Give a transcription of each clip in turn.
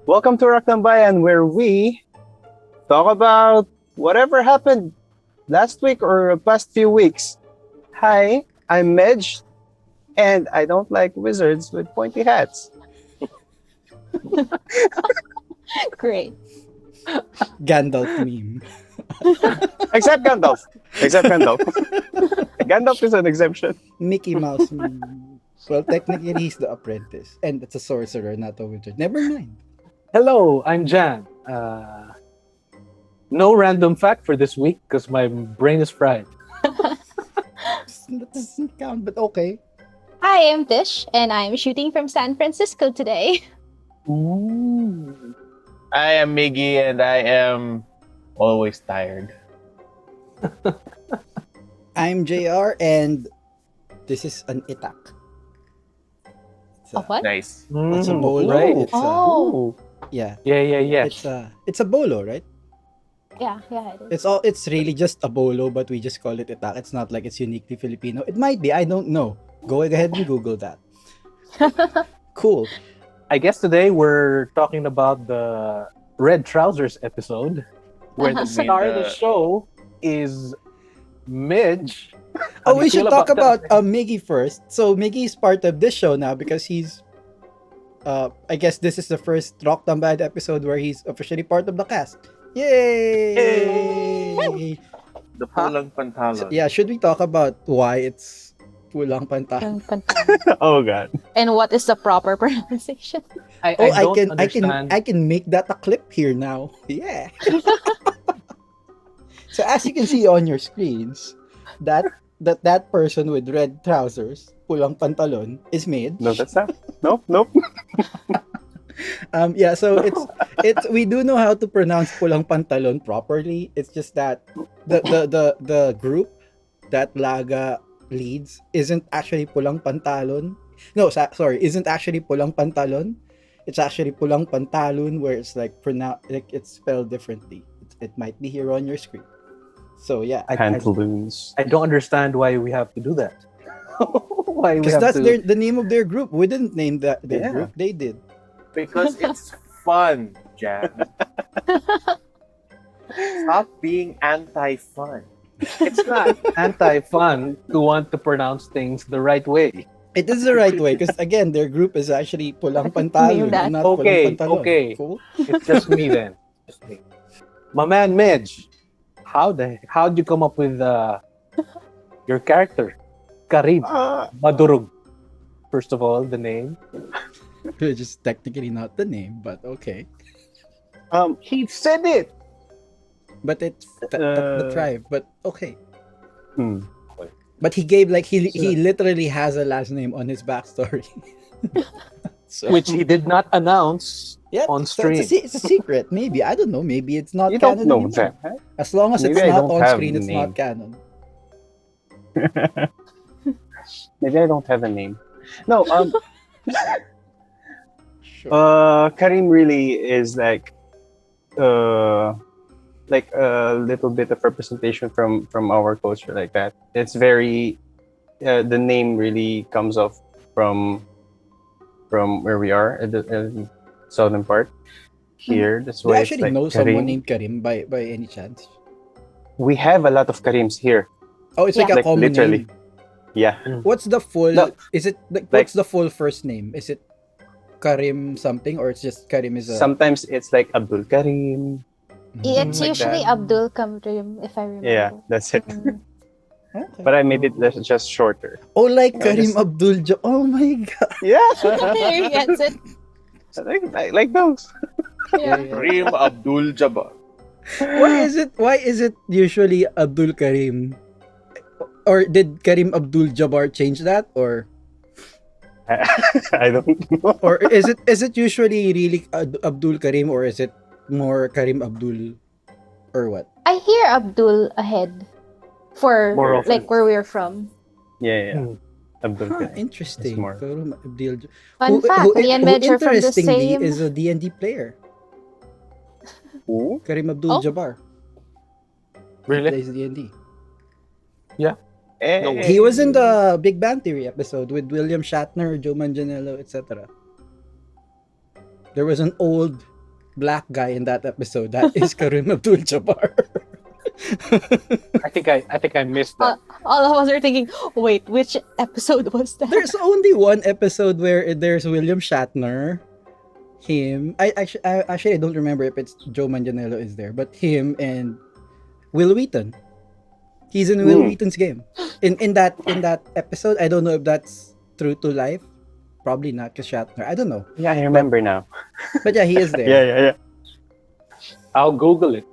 Welcome to RoC Tambayan, where we talk about whatever happened last week or past few weeks. Hi, I'm Medj, and I don't like wizards with pointy hats. Great. Gandalf meme. Except Gandalf. Except Gandalf. Gandalf is an exemption. Mickey Mouse meme. Well, technically, he's the apprentice. And it's a sorcerer, not a wizard. Never mind. Hello, I'm Jan. No random fact for this week because my brain is fried. That doesn't count, but okay. Hi, I'm Tish, and I'm shooting from San Francisco today. Ooh. I am Miggy and I am always tired. I'm JR, and this is an itak. It's A what? Nice. It's a bolo. Right. It's Oh. yeah. Yeah. It's a bolo, right? Yeah, it is. It's really just a bolo, but we just call it itak. It's not like it's uniquely Filipino. It might be, I don't know. Go ahead and Google that. Cool. I guess today we're talking about the Red Trousers episode, where the Uh-huh. star of the show is Midge. Oh, How do we you should feel talk about that? Miggy first. So Miggy is part of this show now because he's I guess this is the first RoC Tambayan episode where he's officially part of the cast. Yay! The pulang pantalon. So, yeah, should we talk about why it's pulang pantalon? Yung pantalon. Oh god. And what is the proper pronunciation? I Oh, don't understand. I can make that a clip here now. Yeah. So as you can see on your screens, that person with red trousers, pulang pantalon, is made. No, that's not. Nope. Yeah, so it's we do know how to pronounce pulang pantalon properly. It's just that the group that Laga leads isn't actually pulang pantalon. No, sorry, isn't actually pulang pantalon. It's actually pulang pantalon, where it's like it's spelled differently. It might be here on your screen. So yeah, Pantaloons. I don't understand why we have to do that. Why we because have that's to... the name of their group. We didn't name their Yeah. group. They did. Because it's fun, Jan. Stop being anti-fun. It's not anti-fun to want to pronounce things the right way. It is the right way because again, their group is actually pulang pantalon, that. and not Okay, pulang pantalon. okay. Cool. It's just me then. Just me. My man Midge, how'd you come up with your character? Karim Madurug. First of all, the name. Which is technically not the name, but okay. He said it. But it's the tribe. But okay. Hmm. But he gave he literally has a last name on his backstory. So, Which he did not announce yeah, on so stream. it's a secret. Maybe I don't know. Maybe it's not You canon don't know anymore. that. As long as Maybe it's I not don't on have screen, the it's name. not canon. Maybe I don't have a name. No, Sure. Karim really is like a little bit of representation from our culture, like that. It's very the name really comes off from where we are at the southern part here. That's Do you why it's actually like know Karim. someone named Karim by any chance? We have a lot of Karims here. Oh, it's Yeah. like a Like, common literally. name. Yeah, What's the full? No. Is it Like- what's the full first name? Is it Karim something, or it's just Karim is a? sometimes it's like Abdul Karim. It's like usually that. Abdul Karim, if I remember. Yeah, that's it. Mm. Okay. But I made it just shorter. Oh, like Yeah, Karim just- Abdul. Oh my god. Yeah, There he gets it. like those. Yeah. Karim Abdul Jabbar. Why is it usually Abdul Karim? Or did Karim Abdul Jabbar change that, or I don't know. or is it usually really Abdul Karim, or is it more Karim Abdul, or what? I hear Abdul ahead for More often. like where we're from. Yeah. Hmm. Abdul Huh, Karim. interesting. It's more- Karim Abdul. Fun fact, me and Medj are from the interestingly same. is a D&D player. Who? Karim Abdul Oh. Jabbar. Really? Plays D&D. Eh, He was in the Big Bang Theory episode with William Shatner, Joe Manganiello, etc. There was an old black guy in that episode, that is Karim Abdul-Jabbar. I think I missed that. All of us are thinking, wait, which episode was that? There's only one episode where there's William Shatner, him. I don't remember if it's Joe Manganiello is there, but him and Will Wheaton. He's in Will Wheaton's game. In that episode, I don't know if that's true to life. Probably not, because Shatner. I don't know. Yeah, I remember now. But yeah, he is there. Yeah. I'll Google it.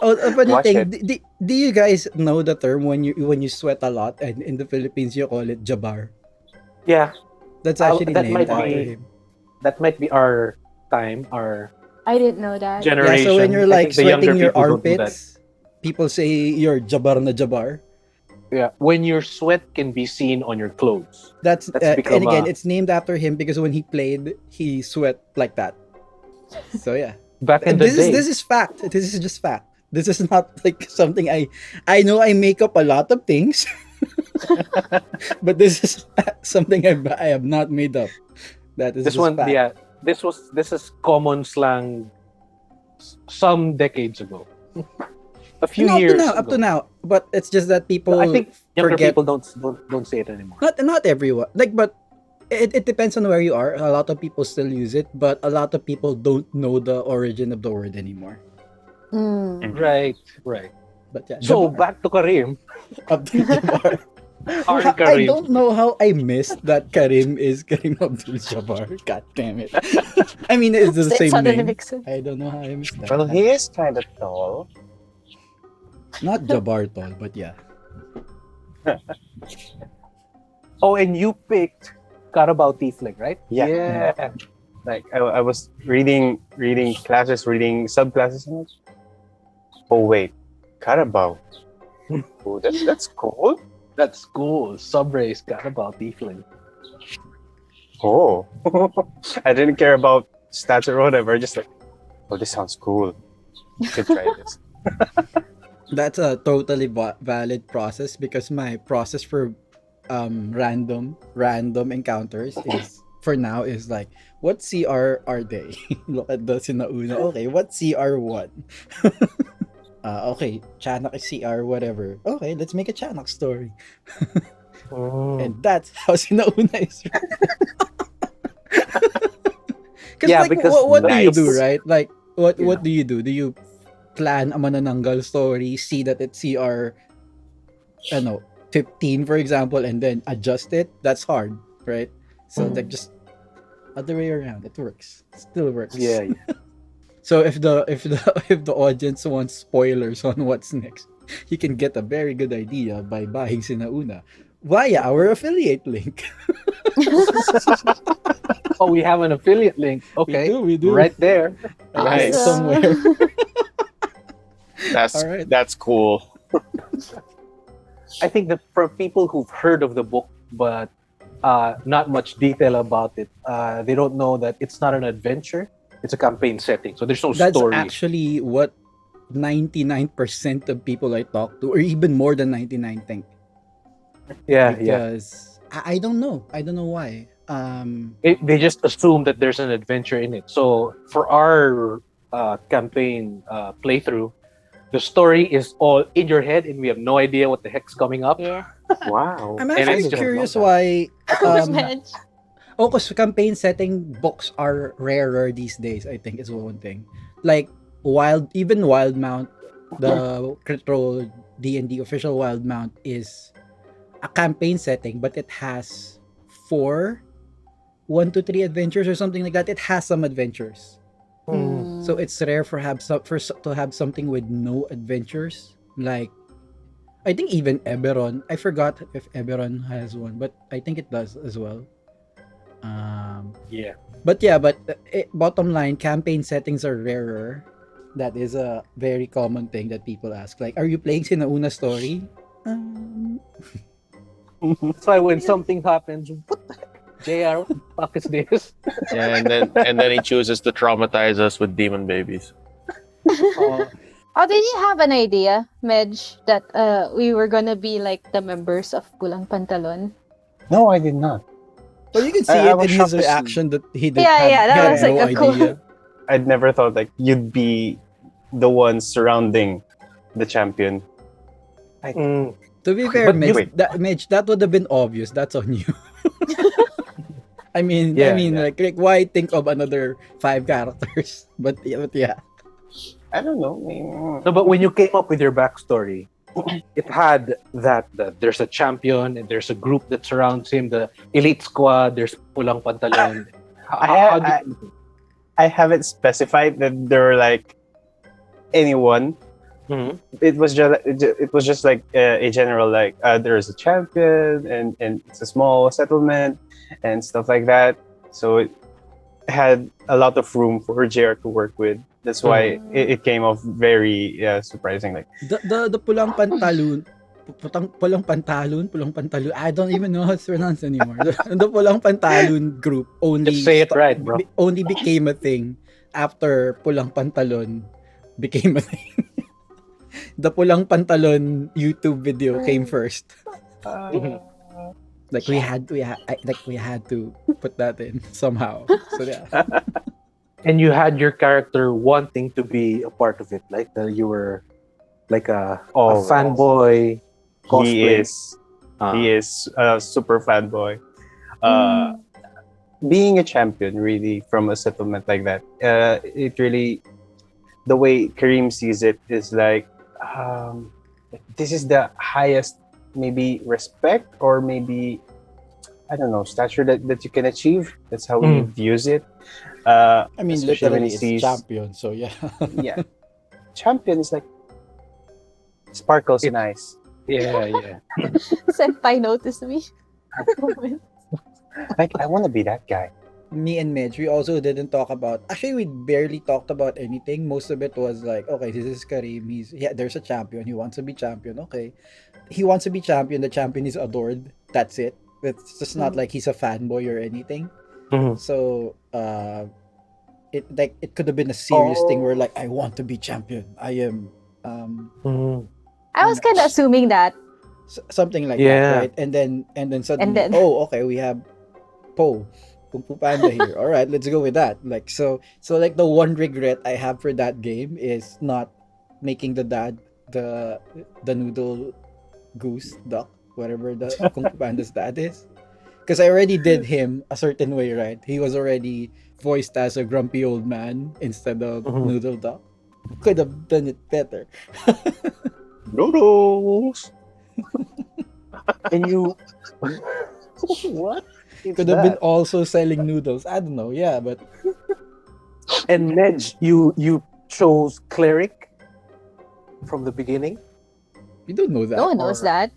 But the Watch thing, do you guys know the term when you sweat a lot, and in the Philippines you call it jabar? Yeah, That's actually that named might after be- him. that might be our time, our I didn't know that. generation. Yeah, so when you're I like think the younger sweating your people don't do that. armpits, people say you're jabar na jabar. Yeah, when your sweat can be seen on your clothes. That's That's become and again, a- it's named after him because when he played, he sweat like that. So yeah, Back in and the this day, is fact. This is just fact. This is not like something I know. I make up a lot of things, but this is something I have not made up. That is this just one, fact. yeah, this is common slang some decades ago. A few And years up to ago. now, but it's just that people. I think younger forget- people don't say it anymore. Not everyone, but it depends on where you are. A lot of people still use it, but a lot of people don't know the origin of the word anymore. Mm. Right. But yeah, So Jabar. back to Karim. Abdul-Jabbar. Our I Karim. don't know how I missed that Karim is Karim Abdul-Jabbar. God damn it. I mean, it's the same Suddenly name. makes sense. I don't know how I missed that. Well, he is kind of tall. Not Jabbar tall, but yeah. Oh, and you picked Carabao Tiefling, right? Yeah. Like I was reading classes, reading subclasses. And oh wait, Carabao. Oh, that's cool. That's cool. Subrace Carabao Tiefling. Oh, I didn't care about stats or whatever. Just like, oh, this sounds cool. You should try this. That's a totally valid process because my process for random encounters is for now is like, what CR are they? Look at the Sina Una. Okay, what CR what? Okay, Chanak is CR whatever. Okay, let's make a Chanak story. And that's how Sina Una is. Yeah, like, because what do you do, nice. right? Like, what do you do? Do you plan a manananggal story, see that it's CR, 15, for example, and then adjust it? That's hard, right? So like just other way around, it works. It still works. Yeah. So if the audience wants spoilers on what's next, you can get a very good idea by buying Sina Una via our affiliate link. Oh, we have an affiliate link. Okay. We do. Right there. Nice. Somewhere. That's All right. that's cool. I think that for people who've heard of the book but not much detail about it, they don't know that it's not an adventure. It's a campaign setting. So there's no That's story. actually what 99% of people I talk to, or even more than 99, think. yeah. Because I don't know. I don't know why. They just assume that there's an adventure in it. So for our campaign playthrough, the story is all in your head and we have no idea what the heck's coming up. Yeah. Wow. I'm And actually it's- curious why. Midge. Because campaign setting books are rarer these days. I think is one thing. Like Wildmount, the Crit Role D&D official Wildmount is a campaign setting, but it has 1 to 3 adventures or something like that. It has some adventures. So it's rare to have something with no adventures. Like, I think even Eberron. I forgot if Eberron has one, but I think it does as well. Yeah. But bottom line, campaign settings are rarer. That is a very common thing that people ask. Like, are you playing Sina Una story? That's why when something happens, what the heck? JR, what the fuck is this? Yeah, and then he chooses to traumatize us with demon babies. Oh, did you have an idea, Midge, that we were gonna be like the members of Pulang Pantalon? No, I did not. Well, you can see I it was in his shocked to see. reaction that he did Yeah, have, yeah, that he had was like no a cool. idea. I'd never thought like you'd be the one surrounding the champion. To be fair, But Mitch, that would have been obvious. That's on you. I mean, Yeah. like why think of another 5 characters? But yeah. I don't know. No, but when you came up with your backstory, it had that there's a champion and there's a group that surrounds him, the elite squad. There's pulang pantalon. I haven't specified that there were like anyone. Mhm. It was just like a general like there is a champion and it's a small settlement and stuff like that. So it had a lot of room for JR to work with. That's why it came off very surprising. Like The pulang pantalon, pulang pantalon. I don't even know how to pronounce anymore. The pulang pantalon group only Just say it right, bro. only became a thing after pulang pantalon became a thing. The pulang pantalon YouTube video came first. Like we had to put that in somehow. So yeah. And you had your character wanting to be a part of it, like you were like a fanboy cosplay. He is a super fanboy. Being a champion really from a settlement like that, it really, the way Karim sees it is like, this is the highest maybe respect or maybe, I don't know, stature that you can achieve. That's how he views it. I mean, Especially when literally, he it's sees- champion. So yeah. Yeah, champion is like sparkles in eyes. Yeah. Senpai noticed me. Like I want to be that guy. Me and Midge, we also didn't talk about. Actually, we barely talked about anything. Most of it was like, okay, this is Karim. There's a champion. He wants to be champion. Okay, he wants to be champion. The champion is adored. That's it. It's just not like he's a fanboy or anything. Mhm. So, it could have been a serious thing where like, I want to be champion. I am. I was kind of assuming that. Something like Yeah. that, right? And then suddenly, And then- oh, okay, we have Po, Kung Fu Panda here. All right, let's go with that. Like so like the one regret I have for that game is not making the dad the noodle goose duck, whatever the Kung Fu Panda's dad is, because I already did him a certain way, right? He was already voiced as a grumpy old man instead of noodle duck. Could have done it better. Noodles. And you what? Could have been also selling noodles. I don't know. Yeah, but And Nedge, you chose cleric from the beginning. you don't know that. No one knows that.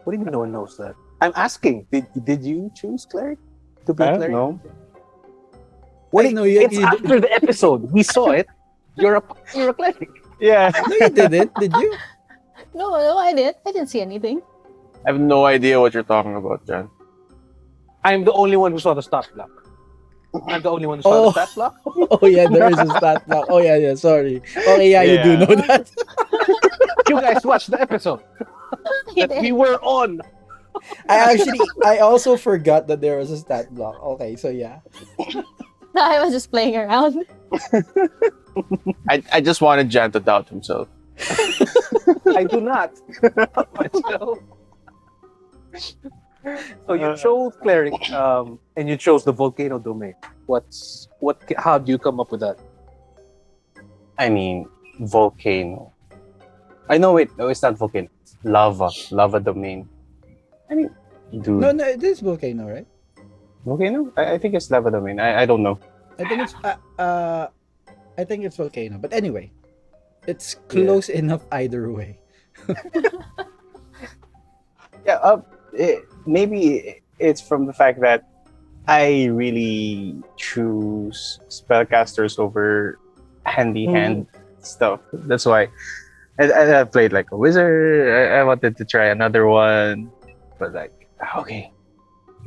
What do you mean no one knows that? I'm asking. Did you choose cleric to be I don't cleric? know. I know you. It's after the episode. We saw it. You're a cleric. Yeah. No, you didn't. Did you? No, I didn't see anything. I have no idea what you're talking about, John. I'm the only one who saw the stat block. I'm the only one who saw the stat block. Oh yeah, there is a stat block. Oh yeah. Sorry. Okay, yeah, you do Yeah. know that. You guys watched the episode that we were on. I also forgot that there was a stat block. Okay, so yeah. No, I was just playing around. I just wanted Jan to doubt himself. I do not. Myself. So you chose cleric, and you chose the volcano domain. How do you come up with that? I mean, volcano. I know it. No, it's not volcano. It's lava domain. I mean, dude. No, it is volcano, right? Volcano? I think it's lava domain. I don't know. I think it's volcano. But anyway, it's close enough either way. Yeah. Maybe it's from the fact that I really choose spellcasters over handy hand stuff. That's why. I played like a wizard. I wanted to try another one, but like, okay,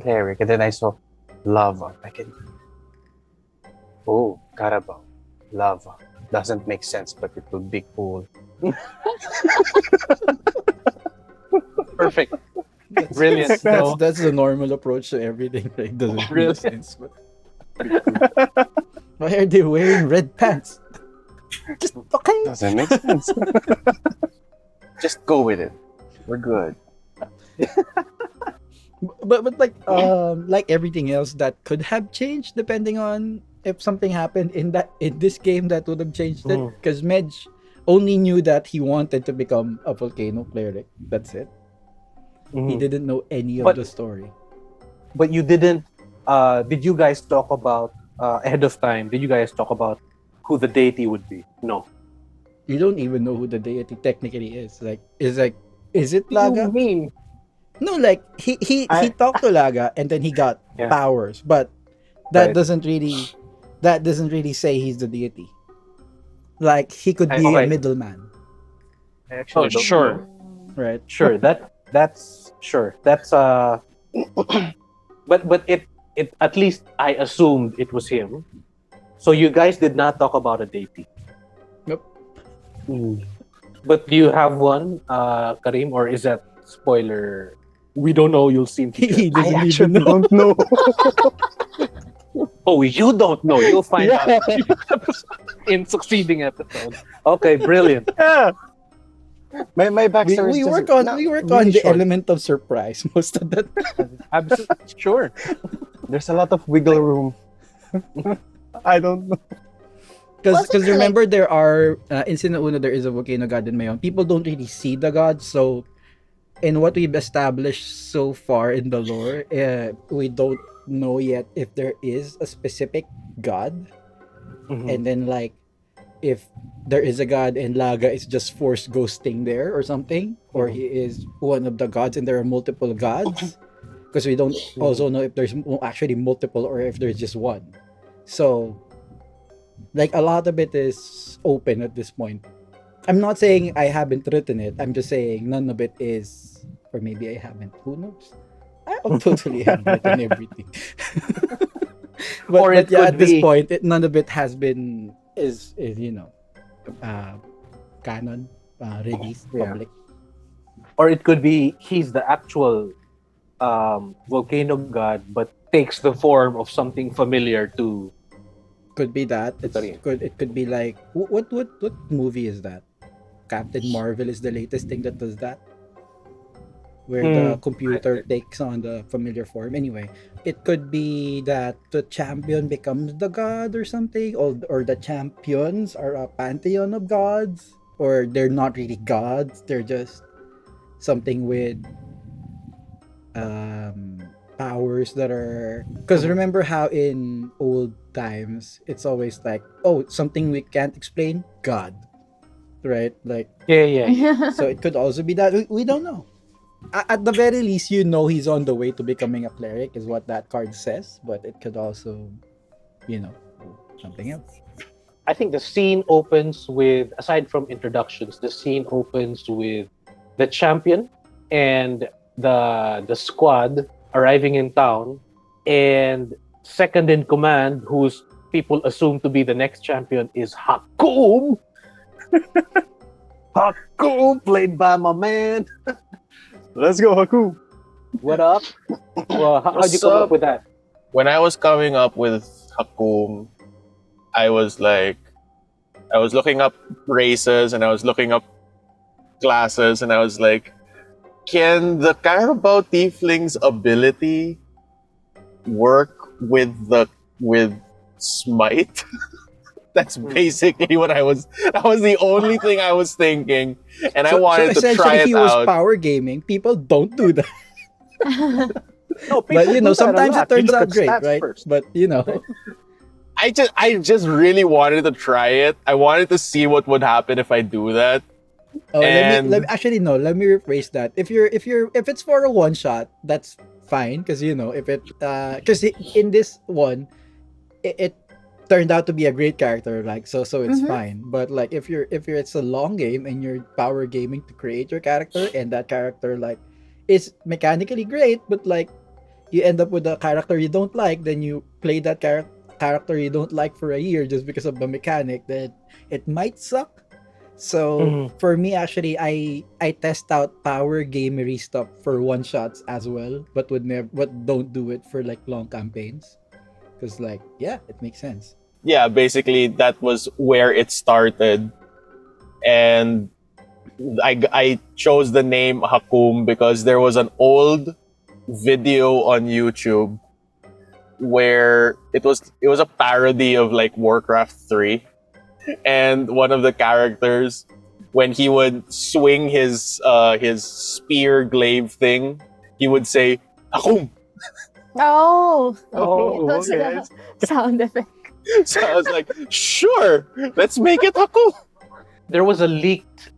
cleric, and then I saw lava. I can. Oh, Carabao, lava doesn't make sense, but it would be cool. Perfect. Brilliant. No. That's the normal approach to everything. Right? Doesn't make Brilliant. sense. But... Well, Why are they wearing red pants? Just okay. Doesn't make sense. Just go with it. We're good. But like everything else that could have changed depending on if something happened in this game that would have changed it. Because Medj only knew that he wanted to become a volcano cleric. That's it. He didn't know any of But- the story. But you didn't. Did you guys talk about ahead of time? Did you guys talk about who the deity would be? No. You don't even know who the deity technically is. Is it What do Laga? you mean? No, like he talked to Laga and then he got Yeah. powers, but that Right. doesn't really say he's the deity. Like he could be Okay. a middleman, I actually don't sure. know. right? Sure. That's sure. That's But it at least I assumed it was him. So you guys did not talk about a deity. Nope. But do you have one, Karim, or is that spoiler? We don't know. You'll see in future. He I doesn't even actually know. don't know. Oh, you don't know. You'll find out in succeeding episode. Okay, brilliant. Yeah. My We, backstory we is work just on not we work really on the short. element of surprise most of the time. Absolutely sure. There's a lot of wiggle room. I don't know. Because Wasn't it remember there are in Sina Una there is a volcano god in Mayon. People don't really see the god, so in what we've established so far in the lore, we don't know yet if there is a specific god, and then like if there is a god and Laga is just forced ghosting there or something, or he is one of the gods and there are multiple gods, because we don't also know if there's actually multiple or if there's just one. So like a lot of it is open at this point. I'm not saying I haven't written it. I'm just saying none of it is, or maybe I haven't. Who knows? I totally have written everything. Or it but yeah, could at this be- point, none of it has been is canon, released Yeah. public. Or it could be he's the actual volcano god, but takes the form of something familiar to. Could be that. Sorry. It could be like what movie is that? Captain Marvel is the latest thing that does that, where the computer takes on the familiar form. Anyway, it could be that the champion becomes the god or something, or the champions are a pantheon of gods, or they're not really gods. They're just something with powers that are, because remember how in old times it's always like, oh, something we can't explain, god, right? Like, Yeah. so it could also be that we don't know. At the very least, he's on the way to becoming a cleric is what that card says, but it could also something else. I think the scene opens with, aside from introductions, the scene opens with the champion and the squad arriving in town, and second in command, whose people assume to be the next champion, is Hakum. Hakum, played by my man. Let's go, Haku. What up? Well, how'd you What's come up? up with that? When I was coming up with Hakum, I was looking up races and I was looking up classes, and I was like, can the Carabao Tiefling's ability work with Smite? That's basically what that was the only thing I was thinking, and I wanted to essentially try it he was out. power gaming. People don't do that, No, but people do that a sometimes lot. it You turns look out at great, stats right? first. But I just really wanted to try it. I wanted to see what would happen if I do that. Oh, And- let me rephrase that. If it's for a one shot, that's fine, because if it because in this one it turned out to be a great character, like so it's fine. But like if it's a long game and you're power gaming to create your character, and that character like is mechanically great, but like you end up with a character you don't like, then you play that character you don't like for a year just because of the mechanic, then it might suck. So for me, actually, I test out power gamery stuff for one shots as well, but don't do it for like long campaigns, because like it makes sense. yeah, basically that was where it started, and I chose the name Hakum because there was an old video on YouTube where it was a parody of like Warcraft 3, and one of the characters, when he would swing his spear glaive thing, he would say Hakum. Oh, Oh, That's okay. the sound effect. So I was like, sure, let's make it Hakum. There was a leaked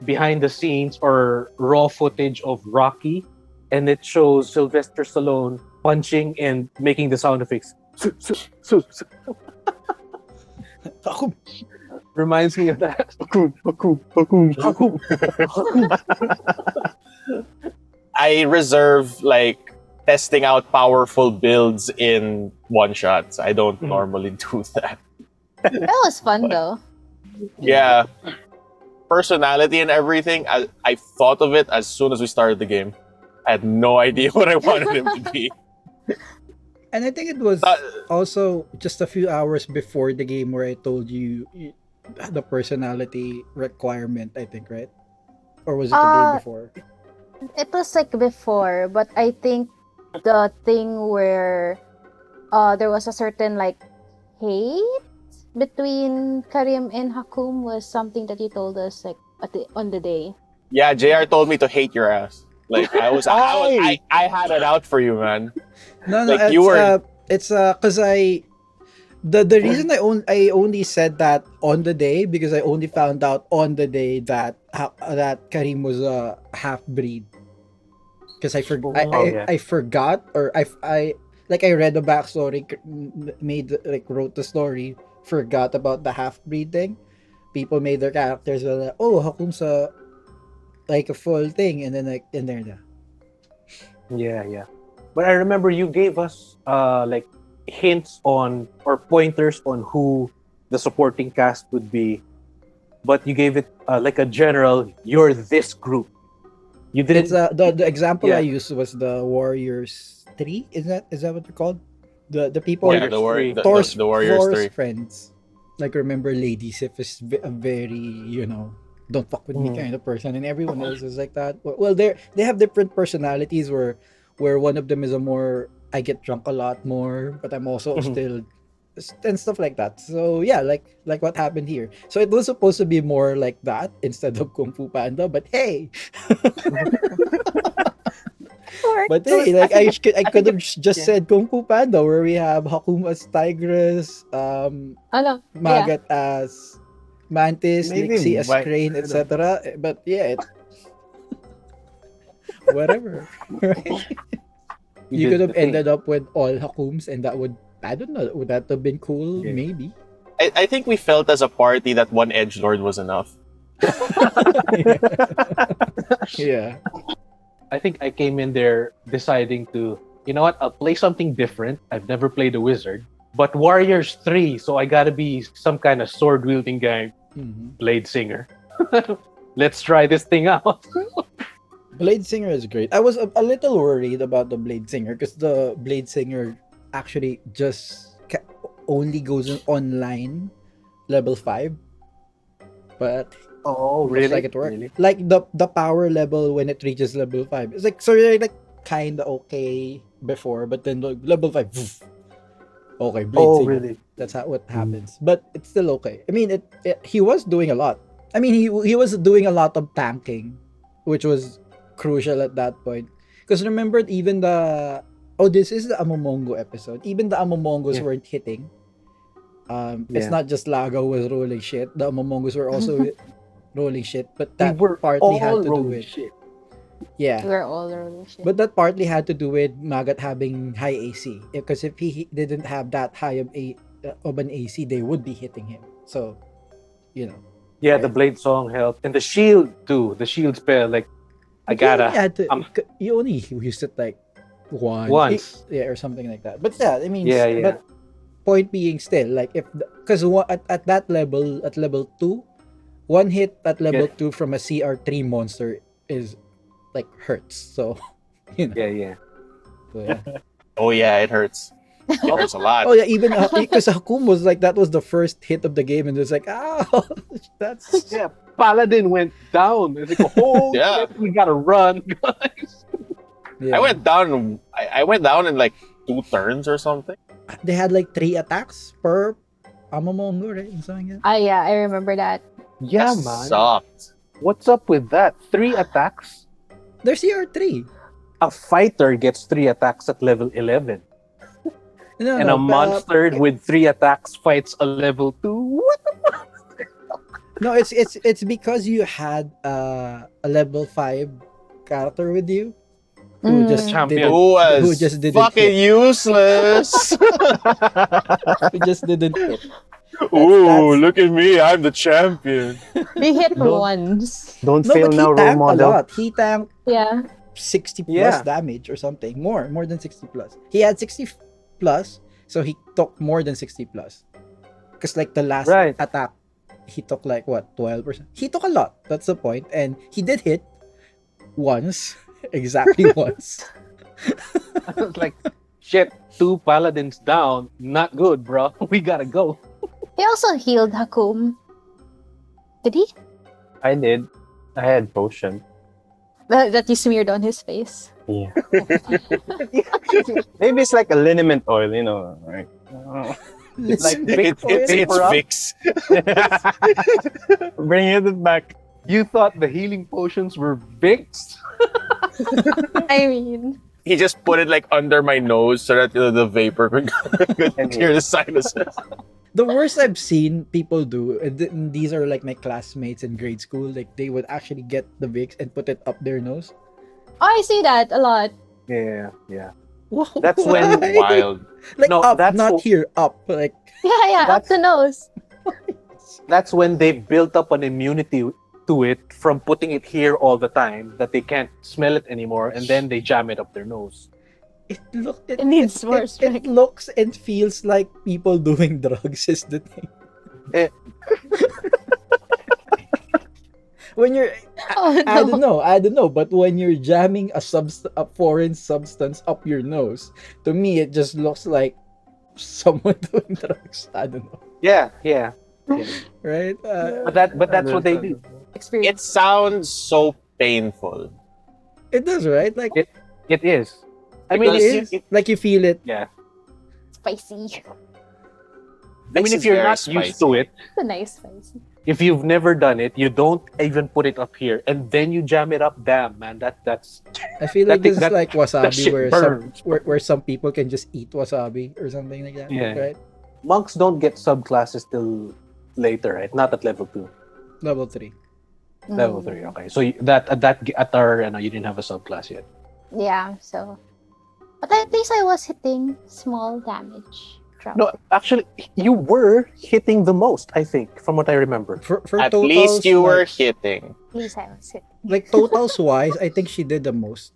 behind the scenes or raw footage of Rocky, and it shows Sylvester Stallone punching and making the sound effects. Hakum. Reminds me of that. I reserve like testing out powerful builds in one shots. I don't normally do that. That was fun though. Yeah. Personality and everything, I thought of it as soon as we started the game. I had no idea what I wanted him to be. And I think it was Uh, also just a few hours before the game where I told you the personality requirement, I think, right? Or was it the day before? It was like before, but I think the thing where there was a certain like hate between Karim and Hakum was something that you told us like on the day. Yeah, JR told me to hate your ass. Like I had it out for you, man. No, Like, it's, you were- it's cause the reason I only said that on the day because I only found out on the day that that Karim was a half breed. Because I forgot, or I read the backstory, wrote the story, forgot about the half breed thing. People made their characters like, oh, Hakum's like a full thing, and then and there na. Yeah. But I remember you gave us like hints on or pointers on who the supporting cast would be, but you gave it like a general. You're this group. You It's didn't. the example I Yeah. used was the Warriors 3. Is that what they're called? The people Yeah, the Thor's Warriors 3. friends. Like, remember Lady Sif is a very, don't fuck with me kind of person, and everyone else is like that. Well, they have different personalities where one of them is a more, I get drunk a lot more, but I'm also still, and stuff like that. So yeah, like what happened here. So it was supposed to be more like that instead of Kung Fu Panda, but hey. But hey, like I could have just said Kung Fu Panda, where we have Hakum as Tigress, Ano? Magat as Mantis, Maybe Nixie as why- Crane, etc. But yeah, whatever. Right? You could have ended up with all Hakums, and that would, I don't know, would that have been cool? Yeah. Maybe. I think we felt as a party that one edgelord was enough. Yeah. I think I came in there deciding to, you know what, I'll play something different. I've never played a wizard, but Warriors 3, so I gotta be some kind of sword wielding guy, Mhm. blade singer. Let's try this thing out. Blade Singer is great. I was a little worried about the Blade Singer because the Blade Singer actually just only goes in online level 5. But Oh, looks like it worked. Like the power level when it reaches level 5. It's like, so you're like kind of okay before, but then level 5. Poof. Okay, Blade Oh, Singer. really? That's what happens. But it's still okay. I mean, he was doing a lot. I mean, he was doing a lot of tanking, which was crucial at that point. Because remember, even this is the Amomongo episode. Even the Amomongos weren't hitting. It's not just Lago was rolling shit. The Amomongos were also rolling shit, but that partly had to do with shit. yeah. We're all rolling shit. But that partly had to do with Magat having high AC. Because if he didn't have that high of an AC, they would be hitting him. So, Yeah, the blade song helped, and the shield too. The shield spell, like I gotta. You only used it like Once. or something like that. But yeah, I mean, Yeah. But point being, still, like, because at that level, at level 2, one hit at level 2 from a CR3 monster is like hurts. So, Yeah. So, yeah. Oh yeah, it hurts. There's a lot. Oh yeah, even because Hakum was like that was the first hit of the game, and it was like, oh, that's Yeah, Paladin went down. It's like, oh, Yeah. shit, we gotta run, guys. yeah. I went down. I went down in like 2 turns or something. They had like 3 attacks per Amamongo, right? Something like that. Yeah, I remember that. Yeah, That man. sucked. What's up with that? 3 attacks. There's CR3. A fighter gets 3 attacks at level 11. No, And no, a monster with 3 attacks fights a level 2. What the fuck? no, it's because you had a level 5 character with you who Mm. just Champion. didn't, Who was who just didn't fucking hit. useless. who just didn't hit. Ooh, look at me. I'm the champion. We hit No. once. Don't No, fail but he now, role tanked a model. lot. He tanked Yeah. 60 plus Yeah. damage or something. More than 60 plus. He had 60 plus, so he took more than 60 plus. Because like the last Right. attack, he took like what, 12%? He took a lot. That's the point. And he did hit once. Exactly once. I was like, shit, 2 paladins down. Not good, bro. We gotta go. He also healed Hakum. Did he? I did. I had potion. That you smeared on his face. Yeah. Maybe it's like a liniment oil, you know, right? Like It's Vapor up? Vicks. Bring it back. You thought the healing potions were Vicks? I mean, He just put it like under my nose so that the vapor could clear the sinuses. the worst I've seen people do, and these are like my classmates in grade school, like they would actually get the Vicks and put it up their nose. I see that a lot. Yeah, yeah. Whoa, That's when why? Wild. Like No, up, that's not wh- here, up. Like Yeah, up That's- the nose. That's when they built up an immunity to it from putting it here all the time that they can't smell it anymore, and then they jam it up their nose. It needs more strength. It looks and feels like people doing drugs is the thing. Eh. When you're, Oh, I no. don't know, but when you're jamming a foreign substance up your nose, to me it just looks like someone doing drugs. I don't know, Yeah, yeah. right? But that's what they do. It Experience. sounds so painful. It does, right? Like It is. I mean, it Because is. Like you feel it. yeah. Spicy. I mean, if you're not used to it, It's a nice spicy. if you've never done it, you don't even put it up here, and then you jam it up. Damn, man, that's I feel That like this thing- is that- like that wasabi, shit where burns. where some people can just eat wasabi or something like that. Yeah. Right. monks don't get subclasses till later, right? Not at level 2, Level 3. level Mm. 3. Okay, so that at our you didn't have a subclass yet. Yeah, so. But at least I was hitting small damage. Drop. No, actually, you were hitting the most. I think, from what I remember. For At totals, least you were like, hitting. At least I was hitting. like totals wise, I think she did the most.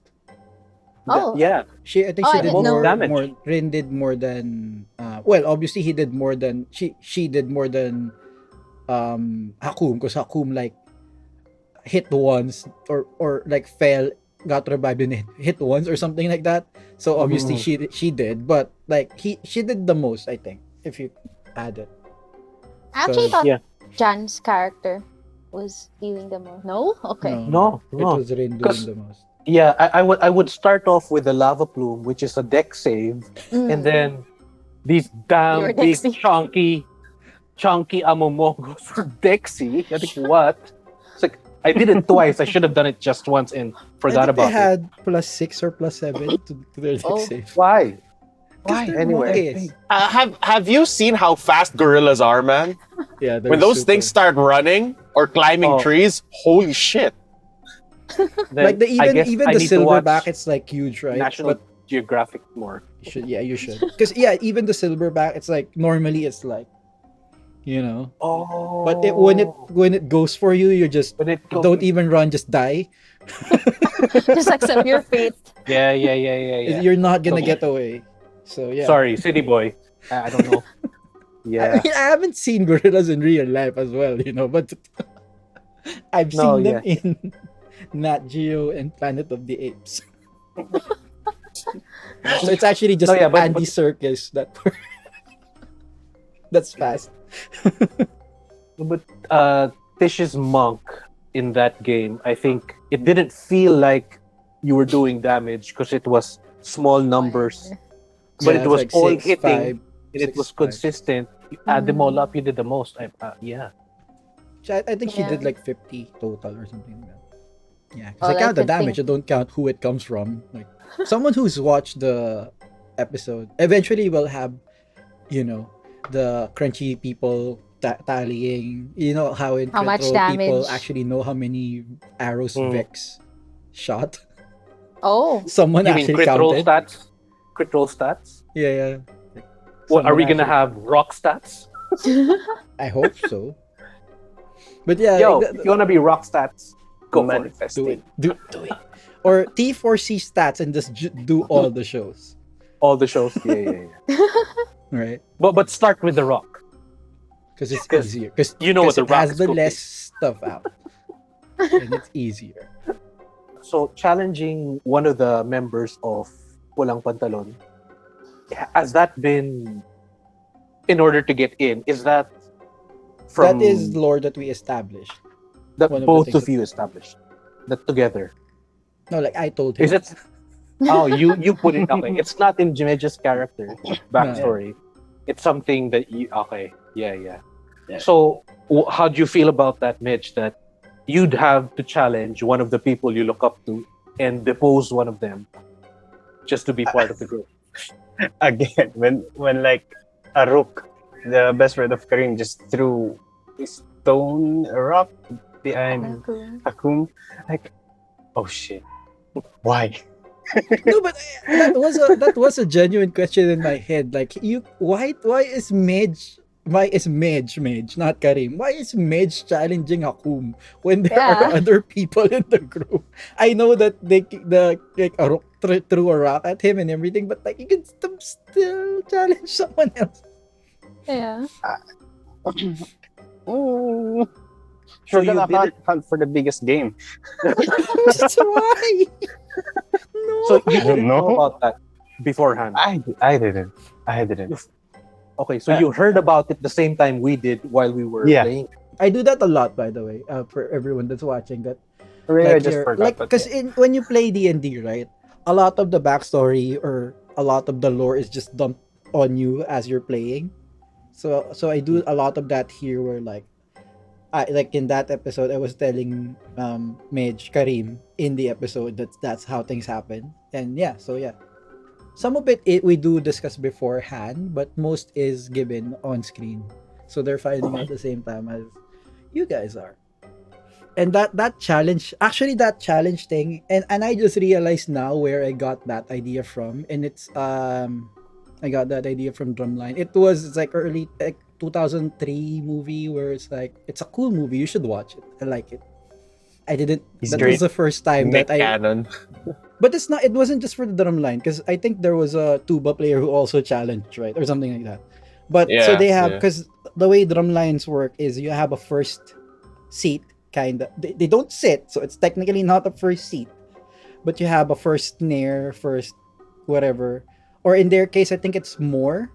Oh. Yeah. I think Oh, she I did didn't know. more. Damage. Rin did more than. Well, obviously he did more than she did more than Hakum, because Hakum like hit once or like fell, got revived and hit once or something like that. So obviously she did, but like she did the most, I think, if you add it. I actually thought Yeah. Jan's character was doing the most. No? Okay. No, It no. was Rin doing 'Cause- the most. Yeah, I would start off with the lava plume, which is a deck save, Mm. and then these damn Your big Dexy. chunky amomongos for Dexy. I think what? It's like I did it twice. I should have done it just once and forgot I think about they had +6 or +7 to their deck Oh. save. it. Why? Why? Anyway. Have you seen how fast gorillas are, man? Yeah, When those things start running or climbing Oh. trees, holy shit! Then like the I guess even I the need to watch silverback, it's like huge, right? National But Geographic more. you should, because even the silverback, it's like normally it's like, Oh, but when it goes for you, you just when it goes, don't even run, just die. Just accept your fate. yeah. You're not gonna So- get away. So yeah. Sorry, City Boy. I don't know. I Yeah. mean, I haven't seen gorillas in real life as well, but I've No, seen them in Nat Geo and Planet of the Apes. So it's actually just No, yeah, but- Andy Serkis that's fast. But Tish's monk in that game, I think it didn't feel like you were doing damage because it was small numbers, but Yeah, it it's was like all 6, hitting 5, and it was 6, 5. consistent. You add them all up, you did the most. Yeah. I think she did Yeah. like 50 total or something like that. Yeah, because All I I count the could damage. think- I don't count who it comes from. Like someone who's watched the episode eventually will have, the crunchy people tallying. You know how in How much Crit Roll people damage? actually know how many arrows Vex shot. Oh, Someone You mean actually crit roll counted. stats? Crit roll stats? Yeah. Like, Well, are someone we gonna actually- have rock stats? I hope so. But yeah, Yo, like, if you wanna be rock stats, go for it. do Manifesting. it. Do it. Or T4C stats and just do all the shows, All the shows. Yeah. right? But start with the rock. Because it's 'Cause easier. Because you know what The it Rock has is the cooking. less stuff out, and it's easier. So challenging one of the members of Pulang Pantalon, has that been in order to get in? Is that from That is lore that we established. that one of the both things of you established that together? No, like I told him. Is it? Oh, you put it. Okay, it's not in Jimeja's character backstory. It's something that you. Okay, yeah. So, how do you feel about that, Mitch? That you'd have to challenge one of the people you look up to and depose one of them just to be part of the group. Again, when like a rook, the best friend of Karim, just threw a stone, a rock behind Hakum, like, oh shit, why? No, but that was a genuine question in my head. Like, why is Mage, not Karim? Why is Mage challenging Hakum when there are Yeah. other people in the group? I know that a rock threw a rock at him and everything, but like you can still challenge someone else. Yeah. Oh, So sure, you gonna did it. hunt for the biggest game. That's why. No. So you I don't didn't know know. about that beforehand. I didn't. Okay, so you heard about it the same time we did while we were Yeah. playing. I do that a lot, by the way, for everyone that's watching. That Maybe I like just you're- forgot. like but because yeah. when you play D&D, right, a lot of the backstory or a lot of the lore is just dumped on you as you're playing. So I do a lot of that here, where like in that episode I was telling Mage Karim in the episode that's how things happen. And yeah, some of it we do discuss beforehand, but most is given on screen, so they're finding out the same time as you guys are. And that challenge thing, and I just realized now where I got that idea from. And it's I got that idea from Drumline. It's like early, like 2003 movie, where it's like, it's a cool movie, you should watch it, I like it. I didn't He's that great. was the first time Nick that I Cannon. but it wasn't just for the Drumline, because I think there was a tuba player who also challenged, right, or something like that. But so Yeah, they have, yeah. because the way Drumlines work is you have a first seat, kind of. They don't sit, so it's technically not a first seat, but you have a first snare, first whatever, or in their case I think it's more.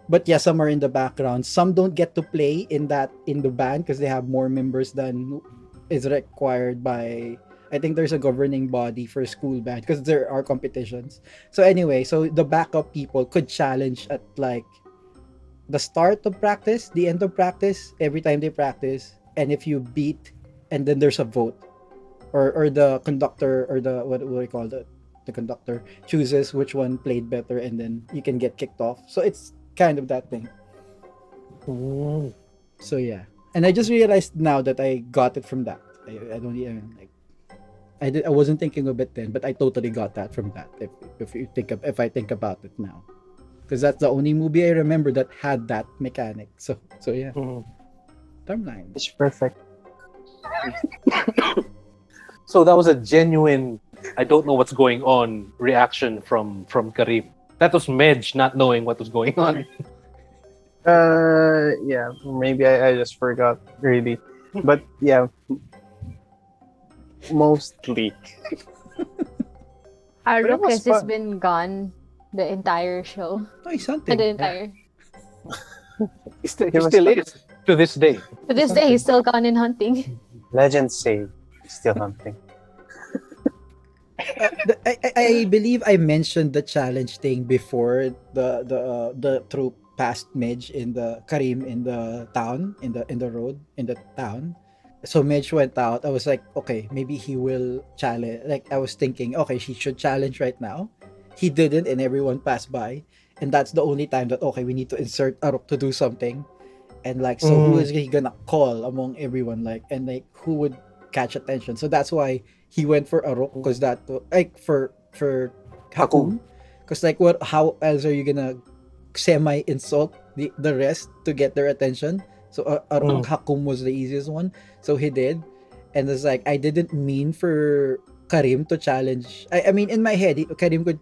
But yeah, some are in the background. Some don't get to play in the band because they have more members than is required by, I think there's a governing body for school band, because there are competitions. So anyway, so the backup people could challenge at like the start of practice, the end of practice, every time they practice. And if you beat, and then there's a vote, or the conductor, or the what do we call it, the conductor chooses which one played better, and then you can get kicked off. So it's kind of that thing. So yeah, and I just realized now that I got it from that. I don't even like. I wasn't thinking of it then, but I totally got that from that. If I think about it now, because that's the only movie I remember that had that mechanic. So yeah, Timeline. It's perfect. So that was a genuine, I don't know what's going on reaction from Karim. That was Medj not knowing what was going on. Yeah, maybe I just forgot really, but yeah, mostly. Our But it RoC was has just fun. been gone the entire show. No, he's The hunting. entire. He still, It he was still fun. is to this day. To this day, he's still gone in hunting. Legends say he's still hunting. I believe I mentioned the challenge thing before the troop passed Midge in the Karim in the town in the road in the town. So Midge went out. I was like, okay, maybe he will challenge. Like I was thinking, okay, he should challenge right now. He didn't, and everyone passed by. And that's the only time that okay, we need to insert RoC to do something. And like, so who is he gonna call among everyone? Like, and like, who would catch attention? So that's why he went for RoC because that like for Hakum. Because like, what? How else are you gonna semi insult the rest to get their attention? So Hakum was the easiest one. So he did, and it's like I didn't mean for Karim to challenge. I mean, in my head, Karim could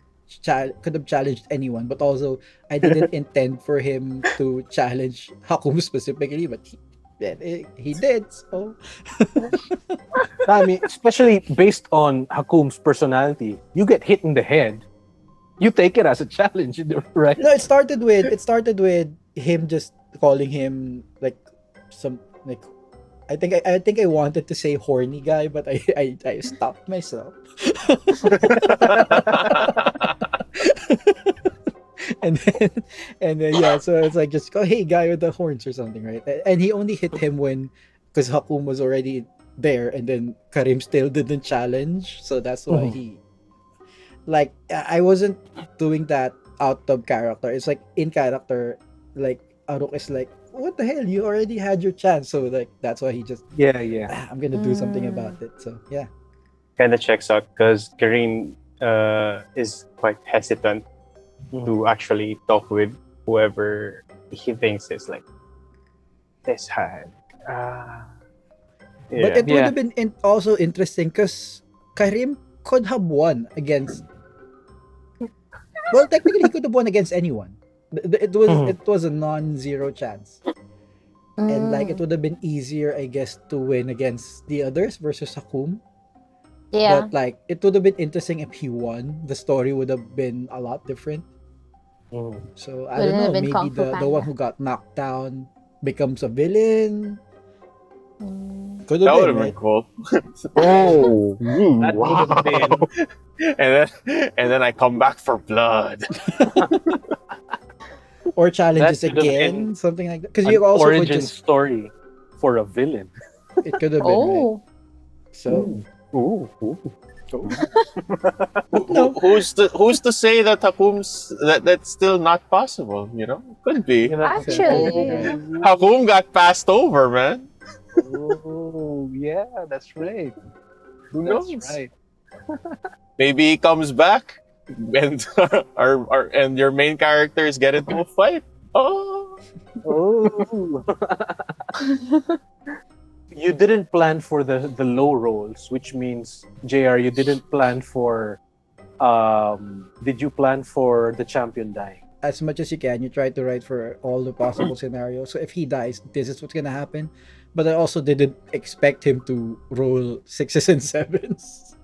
have challenged anyone, but also I didn't intend for him to challenge Hakum specifically, but he did. So I mean, especially based on Hakum's personality, you get hit in the head, you take it as a challenge, right? no, it started with him just calling him like some like. I think I wanted to say horny guy, but I stopped myself. and then yeah, so it's like just go, hey guy with the horns or something, right? And he only hit him when because Hakum was already there, and then Karim still didn't challenge, so that's why he like I wasn't doing that out of character. It's like in character, like Aruk is like, what the hell? You already had your chance, so like that's why he just Yeah. I'm gonna do something about it. So yeah. Kind of checks out because Karim is quite hesitant to actually talk with whoever he thinks is like this hard. But it would have been also interesting because Karim could have won against. Well, technically, he could have won against anyone. It was a non-zero chance, and like it would have been easier, I guess, to win against the others versus Hakum. Yeah. But like it would have been interesting if he won. The story would have been a lot different. So I Would don't have know. been Maybe Kung Fu the one Panda. who got knocked down becomes a villain. Could That have would been, have right? been cool. Oh, That would have been and then I come back for blood. Or challenges That could have again, been something like that. Because an you also could origin just story for a villain. it could have been right. Oh. So Who's to say that that's still not possible? You know, could be. Actually. Hakum got passed over, man. Oh, yeah, that's right. Who That's knows? right. Maybe he comes back, and and your main characters get into a fight. Oh, Oh. You didn't plan for the low rolls, which means JR, you didn't plan for did you plan for the champion dying? as much as you can, you try to write for all the possible scenarios. So if he dies, this is what's gonna happen. But I also didn't expect him to roll 6s and 7s.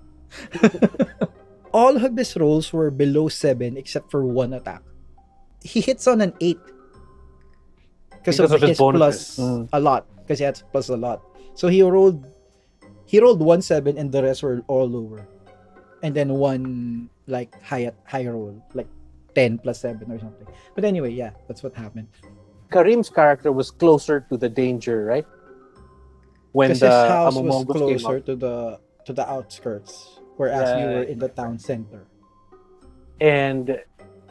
All of his rolls were below 7 except for one attack. He hits on an 8 because of his his bonuses. plus a lot. Because he had plus a lot. So he rolled 1 7 and the rest were all lower. And then one like high roll, like 10 plus 7 or something. But anyway, yeah, that's what happened. Karim's character was closer to the danger, right? When Because the his house was Amamongos came closer up. to the outskirts, whereas we were Right. in the town center. And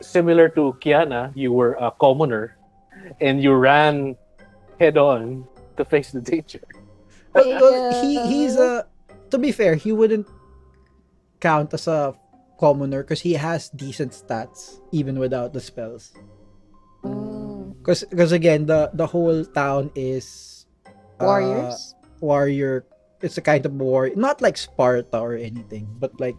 similar to Kiana, you were a commoner and you ran head on to face the danger. Well, he's a. To be fair, he wouldn't count as a commoner because he has decent stats even without the spells. Because again, the whole town is Warriors. warrior. It's a kind of war, not like Sparta or anything, but like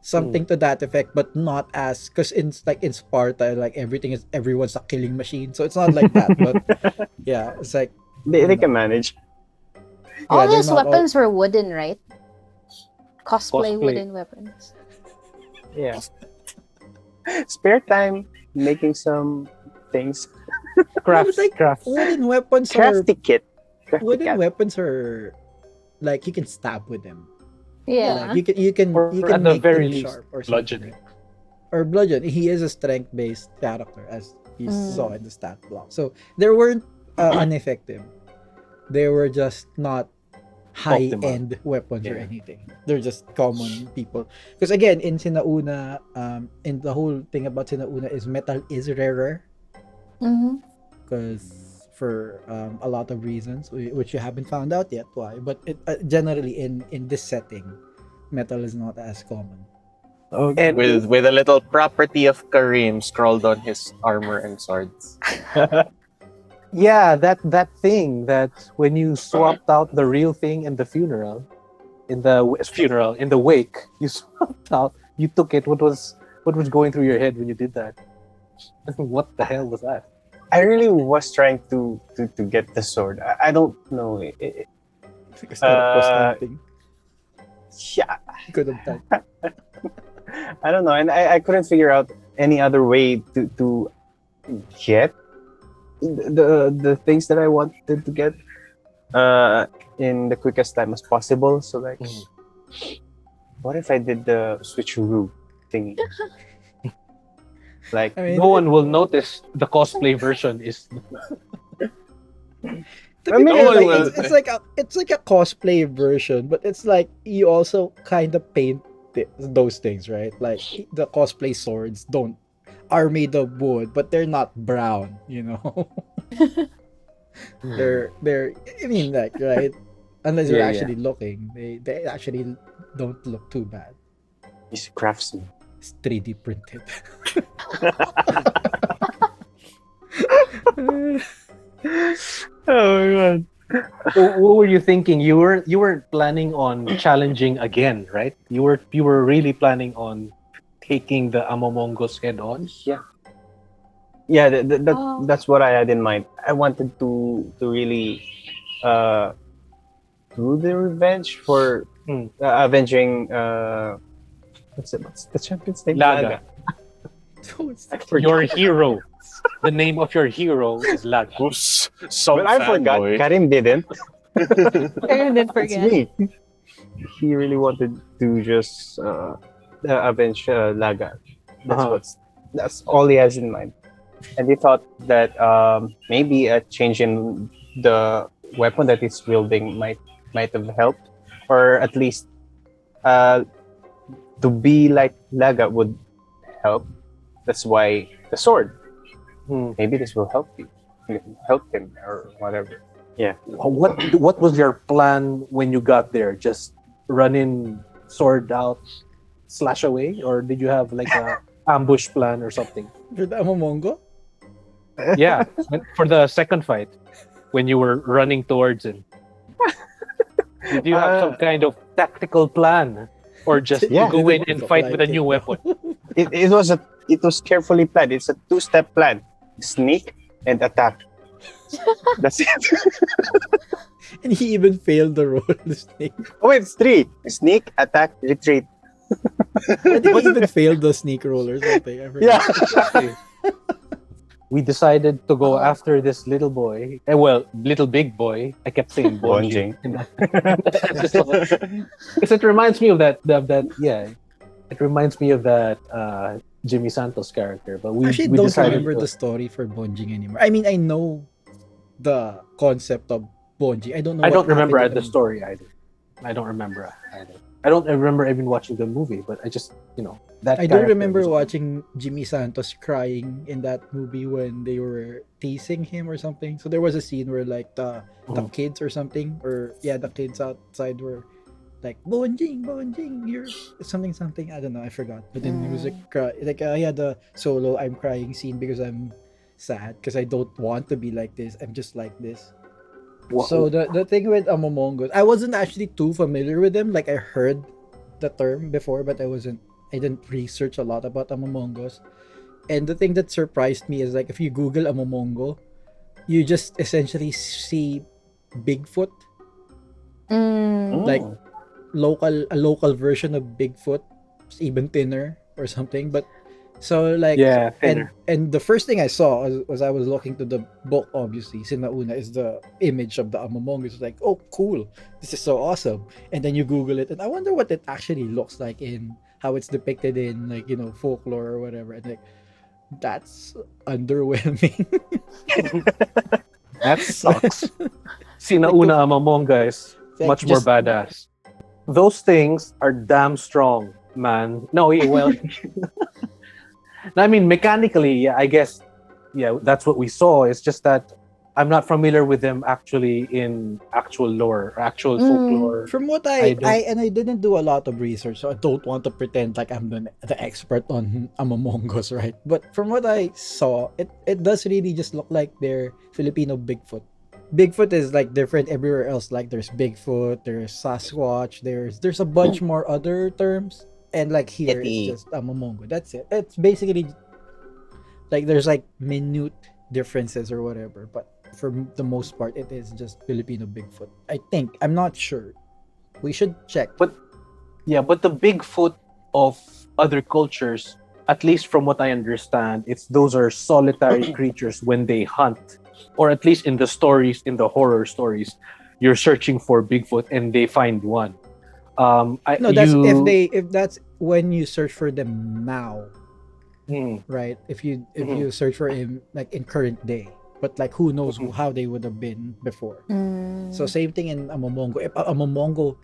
something to that effect, but not as because in Sparta, like everyone's a killing machine, so it's not like that. But yeah, it's like they can manage. All they're his not all- weapons were wooden, right? Cosplay Cosplay. wooden weapons. Yeah. Spare time making some things. Crafts, like, crafts. Wooden weapons are Crafty kit. Crafty wooden cat. weapons are like you can stab with them. Yeah. Like you can Or you at can the make very them least, sharp or bludgeoning. something. Or bludgeon. He is a strength-based character, as you Mm. saw in the stat block. So there weren't ineffective. They were just not high-end weapons or Yeah. anything. They're just common people. Because again, in Sina Una, and the whole thing about Sina Una is metal is rarer. Mm-hmm. Because for a lot of reasons, which you haven't found out yet why. But generally in this setting, metal is not as common. And With a little property of Karim scrawled on his armor and swords. yeah, that thing that when you swapped out the real thing in the wake, you swapped out, you took it. What was going through your head when you did that? What the hell was that? I really was trying to get the sword. I don't know. Because that was Uh, anything. Yeah, Could have done. I don't know, and I couldn't figure out any other way to get the things that I wanted to get in the quickest time as possible. So like, what if I did the switcheroo thingy? Like, I mean, No one will notice the cosplay version is. to I be mean, fair, no like, one will- it's like a cosplay version, but it's like you also kind of paint those things, right? Like the cosplay swords are made of wood, but they're not brown, you know. they're I mean, like, right, unless you're Yeah, actually looking, they actually don't look too bad. he's a craftsman. It's 3D printed. Oh my god. What were you thinking? You weren't planning on challenging again, right? You were really planning on taking the Amomongos head on. Yeah, Oh. that's what I had in mind. I wanted to really do the revenge for avenging what's the champion's name? Laga. So it's I forgot. Your hero. The name of your hero is Laga. Who's some But I forgot. fanboy. Karim didn't. I didn't It's forget. me. He really wanted to just avenge Laga. That's all he has in mind. And he thought that maybe a change in the weapon that he's wielding might have helped, or at least to be like Laga would help. That's why the sword. Maybe this will help him or whatever. What was your plan when you got there? Just run in, sword out, slash away, or did you have like a ambush plan or something? for the Amomongo. Yeah, for the second fight, when you were running towards him, did you have some kind of tactical plan, or just Yeah. go in and fight with a new weapon? It was carefully planned. It's a 2-step plan: sneak and attack. That's it. And he even failed the roll. The snake. Oh wait, it's 3: sneak, attack, retreat. I think he even failed the sneak roll or something. I forgot. Yeah. Exactly. We decided to go after this little boy. Little big boy. I kept saying Bonjing. Because it reminds me of that. It reminds me of that Jimmy Santos character. But we Actually, we don't decided remember the story for Bonjing anymore. I mean, I know the concept of Bonjing. I don't know. I what don't remember happened to the them. story either. I don't remember either. I don't remember even watching the movie, but I just that. I do character remember was- watching Jimmy Santos crying in that movie when they were teasing him or something. So there was a scene where like the kids or something, or the kids outside were like Bonjing, you're something. I don't know, I forgot. But then it was the solo I'm crying scene because I'm sad because I don't want to be like this. I'm just like this. So the thing with Amomongos, I wasn't actually too familiar with them. Like I heard the term before, but I didn't research a lot about Amomongos. And the thing that surprised me is like if you Google Amomongo, you just essentially see Bigfoot, Mm. like a local version of Bigfoot, it's even thinner, or something. But so like Yeah, thinner. and the first thing I saw was I was looking to the book, obviously Sina Una is the image of the Amamong. It's like, oh cool, this is so awesome. And then you Google it and I wonder what it actually looks like in how it's depicted in like, you know, folklore or whatever. And like, that's underwhelming. That sucks. Sina Una Amamong, guys. Like, Much more just- badass. Those things are damn strong, man. No, well, I mean, mechanically, yeah, I guess, yeah, that's what we saw. It's just that I'm not familiar with them actually in actual lore, actual folklore. From what I I didn't do a lot of research, so I don't want to pretend like I'm the expert on Amamongos, right? But from what I saw, it does really just look like they're Filipino Bigfoot. Bigfoot is like different everywhere else. Like there's Bigfoot, there's Sasquatch, there's a bunch more other terms, and like here Yeti. it's just Amamongo. That's it. It's basically like there's like minute differences or whatever, but for the most part, it is just Filipino Bigfoot. I think. I'm not sure. We should check. Yeah, but the Bigfoot of other cultures, at least from what I understand, those are solitary creatures when they hunt. Or at least in the stories, in the horror stories, you're searching for Bigfoot and they find one. No, that's if that's when you search for them now, right? If you search for him like in current day, but like who knows how they would have been before. So same thing in Amomongo. If Amomongo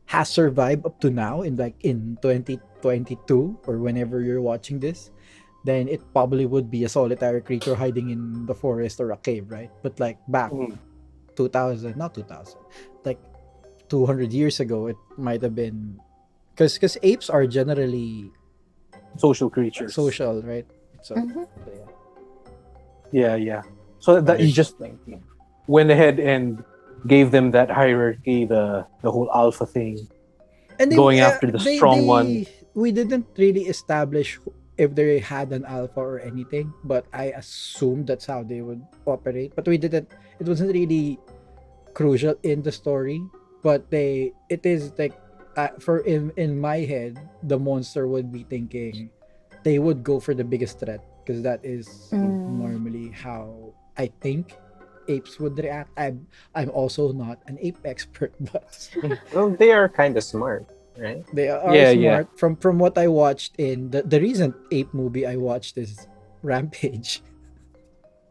has survived up to now in 2022 or whenever you're watching this, then it probably would be a solitary creature hiding in the forest or a cave, right? But like back 2000, not 2000, like 200 years ago, it might have been because apes are generally social creatures. social, right? So Yeah. So that you just went ahead and gave them that hierarchy, the whole alpha thing. and Going after the strong one. We didn't really establish if they had an alpha or anything, but I assumed that's how they would operate. But we didn't. It wasn't really crucial in the story, but it is like in my head, the monster would be thinking they would go for the biggest threat because that is normally how I think apes would react. I'm also not an ape expert, but Well, they are kind of smart, right? they are Yeah. smart. From what I watched in the recent ape movie I watched is Rampage,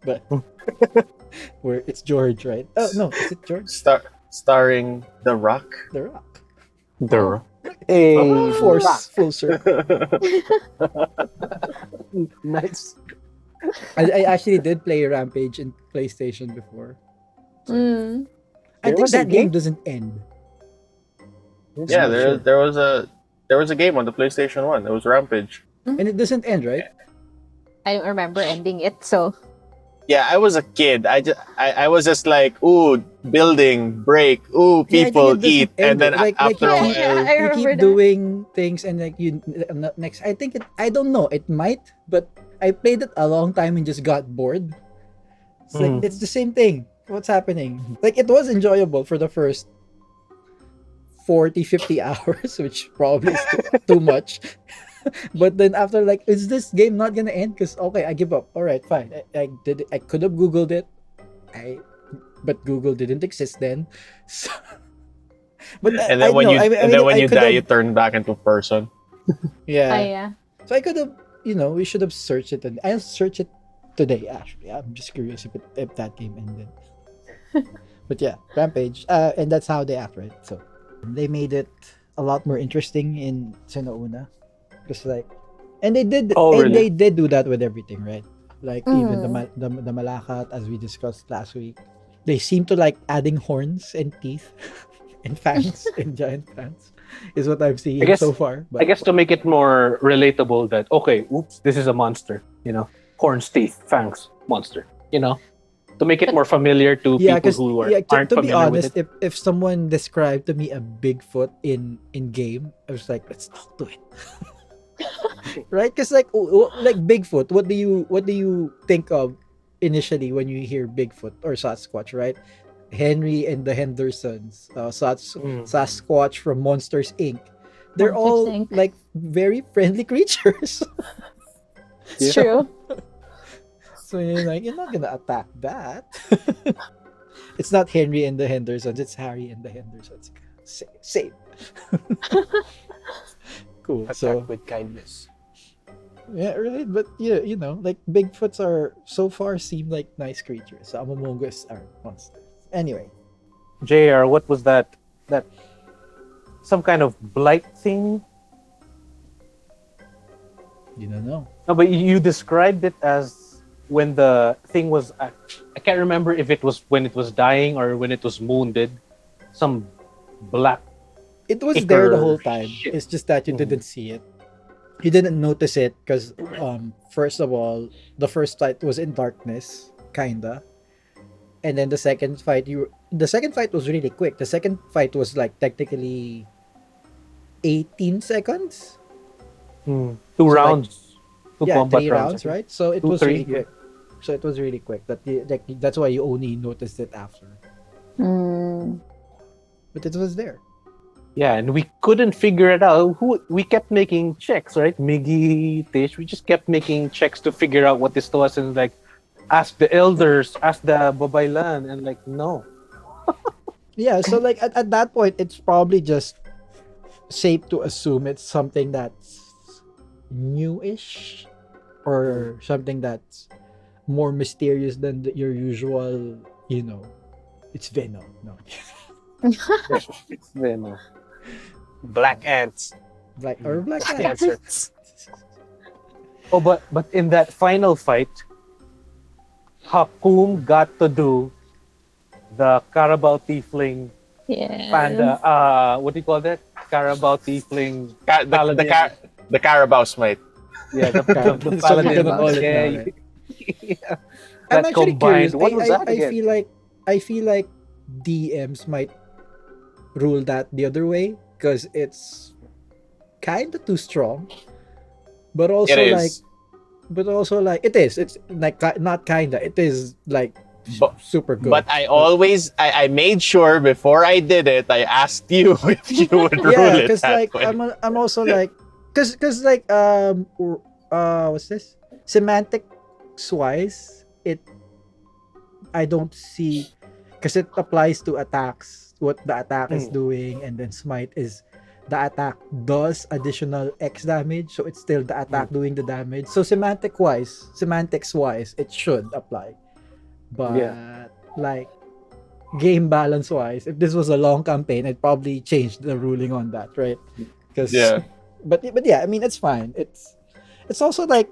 but where it's George, right? Oh no, is it George? Starring The Rock. The Rock. The Hey, Full circle. nice. I actually did play Rampage in PlayStation before. I There think was a that game game? doesn't end. Yeah, Sure. there was a game on the PlayStation 1. It was Rampage. And it doesn't end, right? I don't remember ending it, so Yeah, I was a kid. I was just like, ooh, building, break, ooh, Yeah, I think people it doesn't eat, end and then it. Like after a Yeah, while, yeah, I you remember keep that. doing things and like you next. I think I don't know. It might, but I played it a long time and just got bored. It's like it's the same thing. What's happening? Like it was enjoyable for the first 40-50 hours, which probably is too much. But then after like, is this game not gonna end? Because okay, I give up. All right, fine. I did. I could have googled it. But Google didn't exist then. So, but and then when you could die, you have, turn back into a person. yeah. yeah. So I could have, we should have searched it, and I'll search it today. Actually, I'm just curious if that game ended. But yeah, Rampage, and that's how they act, right? So they made it a lot more interesting in Sina Una, because like, and they did, they did do that with everything, right? Like even the Malakat, as we discussed last week, they seem to like adding horns and teeth and fangs and giant fangs. Is what I'm seeing so far. But I guess to make it more relatable that, okay, oops, this is a monster, horns, teeth, fangs, monster, to make it more familiar to people who aren't to be familiar honest, with it. if someone described to me a Bigfoot in game, I was like, let's not do it. Right? Because like Bigfoot, what do you think of initially when you hear Bigfoot or Sasquatch, right? Henry and the Hendersons, Sasquatch from Monsters Inc. they're One to all think. like very friendly creatures. It's Yeah. true. So you're like, you're not gonna attack that. It's not Henry and the Hendersons, it's Harry and the Hendersons. Same. Cool. Attack So with kindness. yeah, right. But yeah, like Bigfoots are so far seem like nice creatures. Amamongas are monsters. Anyway, JR, what was that? That some kind of blight thing? you don't know. No, but you described it as when the thing was. I can't remember if it was when it was dying or when it was wounded. Some black. It was there the Icker whole time. shit. It's just that you Mhm. didn't see it. You didn't notice it because first of all, the first fight was in darkness, kinda. And then the second fight was really quick. The second fight was like technically 18 seconds. Two So, like, rounds. Two Yeah, combat 3 rounds, I think. right? So it Two, was three, really yeah. quick. So it was really quick. That's why you only noticed it after. Mm. But it was there. Yeah, and we couldn't figure it out. We kept making checks, right? Miggy, Tish, we just kept making checks to figure out what this was, and like ask the elders, ask the babaylan, and like no. Yeah, so like at that point, it's probably just safe to assume it's something that's newish or something that's more mysterious than your usual, it's Venom. No, It's Venom. Black ants. black or black That's the ants. answer. Oh, but in that final fight, Hakum got to do the Carabao Tiefling Yeah. panda. What do you call that? Carabao Tiefling. The Carabao Smite. Yeah, the So paladin. we're gonna call it Yeah, now, right? yeah. I'm That actually combined. curious. What was that I again? feel like DMs might rule that the other way because it's kind of too strong, but also It like, is. it is. It's like not kinda. It is like But- super good. But I made sure before I did it, I asked you if you would rule yeah, it because that like way. I'm also like, because like what's this? Semantics wise, I don't see because it applies to attacks. What the attack is doing, and then smite is the attack does additional X damage, so it's still the attack doing the damage. So semantics wise, it should apply. But like game balance wise, if this was a long campaign, I'd probably change the ruling on that, right? Because Yeah. but yeah, I mean it's fine. It's also like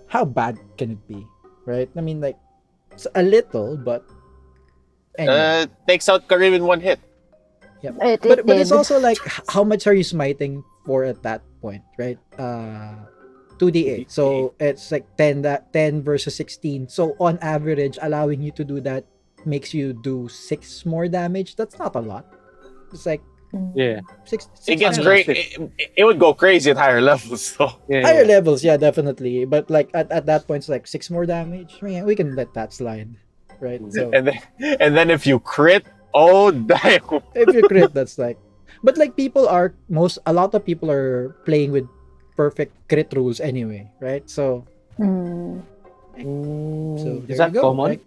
how bad can it be, right? I mean like it's a little, but anyway. Takes out Karim in one hit. Yep. It But it's did. also like how much are you smiting for at that point, right? 2d8. So it's like 10 versus 16. So on average, allowing you to do that makes you do 6 more damage. That's not a lot. It's like Yeah. 6 It gets damage. great. It would go crazy at higher levels, though. Yeah. Higher levels, yeah, definitely. But like at that point, it's like 6 more damage. I mean, we can let that slide, right? So And then if you crit, oh damn! if you crit, that's like. But like a lot of people are playing with perfect crit rules anyway, right? So Mm. So Is there that you go, common? right?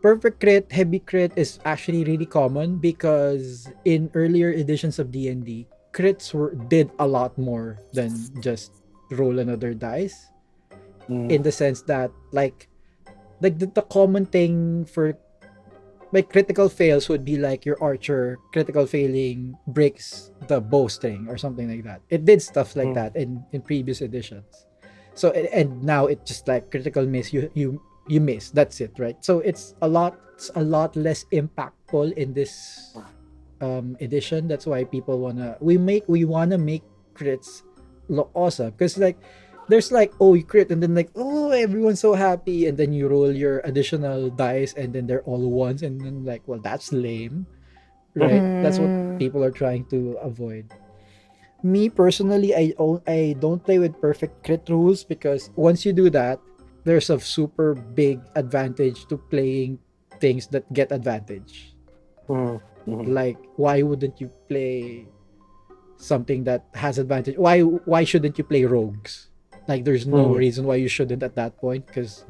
Perfect crit, heavy crit is actually really common because in earlier editions of D&D, crits did a lot more than just roll another dice. In the sense that like the common thing for like critical fails would be like your archer critical failing breaks the bowstring or something like that. It did stuff like that in previous editions. So and now it just like critical miss, you miss, that's it, right? So it's a lot less impactful in this edition. That's why people we wanna make crits look awesome because like there's like, oh, you crit and then like, oh, everyone's so happy, and then you roll your additional dice and then they're all ones, and then like, well, that's lame, right? That's what people are trying to avoid. Me personally, I don't play with perfect crit rules because once you do that, there's a super big advantage to playing things that get advantage. Like, why wouldn't you play something that has advantage. Why shouldn't you play rogues? Like there's no reason why you shouldn't at that point, because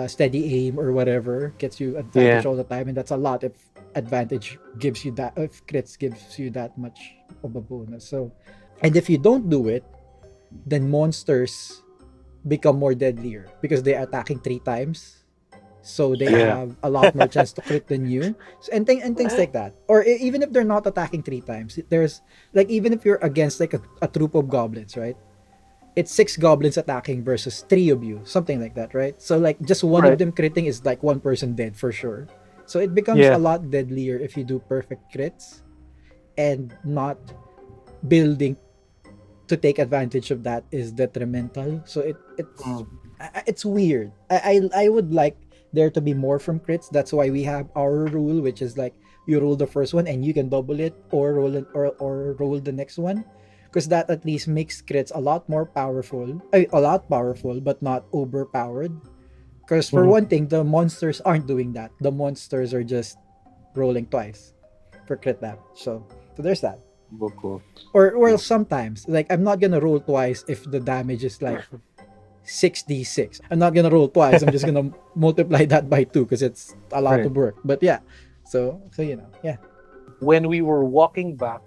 steady aim or whatever gets you advantage all the time, and that's a lot if advantage gives you that, if crits gives you that much of a bonus. So, and if you don't do it, then monsters become more deadlier because they're attacking 3 times, so they have a lot more chance to crit than you. So, and things like that. Or even if they're not attacking 3 times, there's like, even if you're against like a troop of goblins, right? It's 6 goblins attacking versus 3 of you, something like that, right? So like just one of them critting is like 1 person dead for sure. So it becomes a lot deadlier if you do perfect crits and not building to take advantage of that is detrimental. So it's weird. I would like there to be more from crits. That's why we have our rule, which is like you roll the first one and you can double it or roll it or roll the next one, because that at least makes crits a lot more powerful, but not overpowered. Because for one thing, the monsters aren't doing that. The monsters are just rolling twice for crit damage. So there's that. Cool. Or sometimes, like, I'm not gonna roll twice if the damage is like 6d6. I'm not gonna roll twice. I'm just gonna multiply that by 2 because it's a lot of work. But yeah, so you know, yeah. When we were walking back,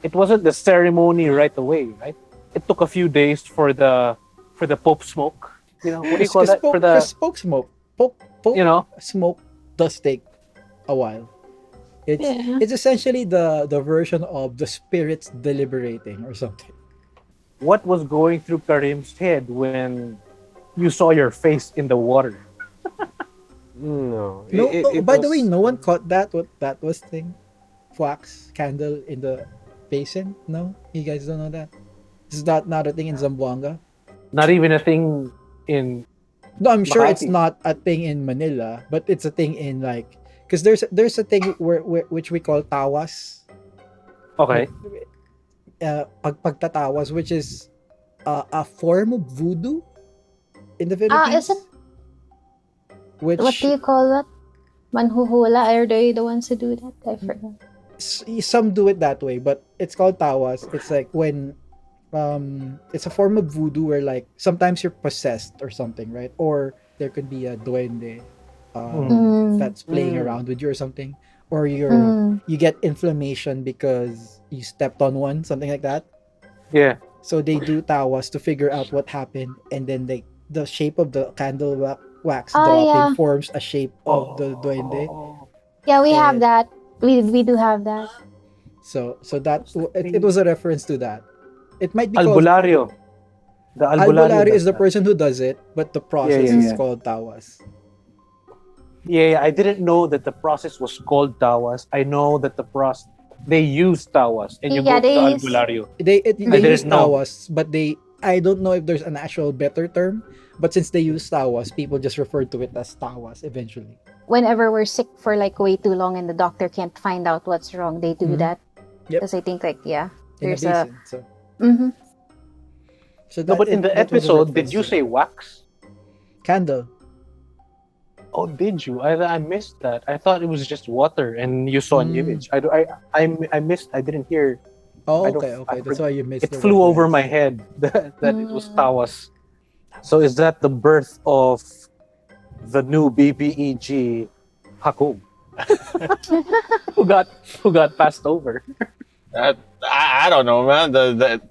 it wasn't the ceremony right away, right? It took a few days for the Pope smoke. You know, what do you call that? For the Pope smoke. Pope, you know, smoke does take a while. It's essentially the version of the spirits deliberating or something. what was going through Karim's head when you saw your face in the water? No. By the way, no one caught that. What that was thing? Wax candle in the basin? No, you guys don't know that. Is that not a thing in Zamboanga? Not even a thing in. No, I'm sure it's Makati. not a thing in Manila, but it's a thing in like, because there's a thing where which we call tawas. Okay. Pagtatawas, which is a form of voodoo in the Philippines. Is it? Which What do you call that? Manhuhula? Are they the ones who do that? I forgot. some do it that way, but it's called tawas. It's like when it's a form of voodoo where like sometimes you're possessed or something, right? Or there could be a duende that's playing around with you or something, or you get inflammation because you stepped on one, something like that. Yeah. So they do tawas to figure out what happened, and then the shape of the candle wax dropping forms a shape of the duende. Yeah, we have that. We do have that. So that it was a reference to that. It might be called Albulario. The Albulario does is the that. person who does it, but the process is called tawas. Yeah, I didn't know that the process was called tawas. I know that they use tawas, and you go to they the use- albulario. They didn't use know. tawas, but I don't know if there's an actual better term. But since they use tawas, people just refer to it as tawas eventually. Whenever we're sick for like way too long and the doctor can't find out what's wrong, they do that. Yep. Because I think like In there's a a. basin. So No, but in the that was a episode, did reference you to say wax? candle? Oh, did you? I missed that. I thought it was just water, and you saw an image. I missed. I didn't hear. Oh, I don't- okay. I That's why you missed It the flew over reference. my head that it was tawas. So is that the birth of the new BBEG Hakum? who got passed over? I don't know, man. The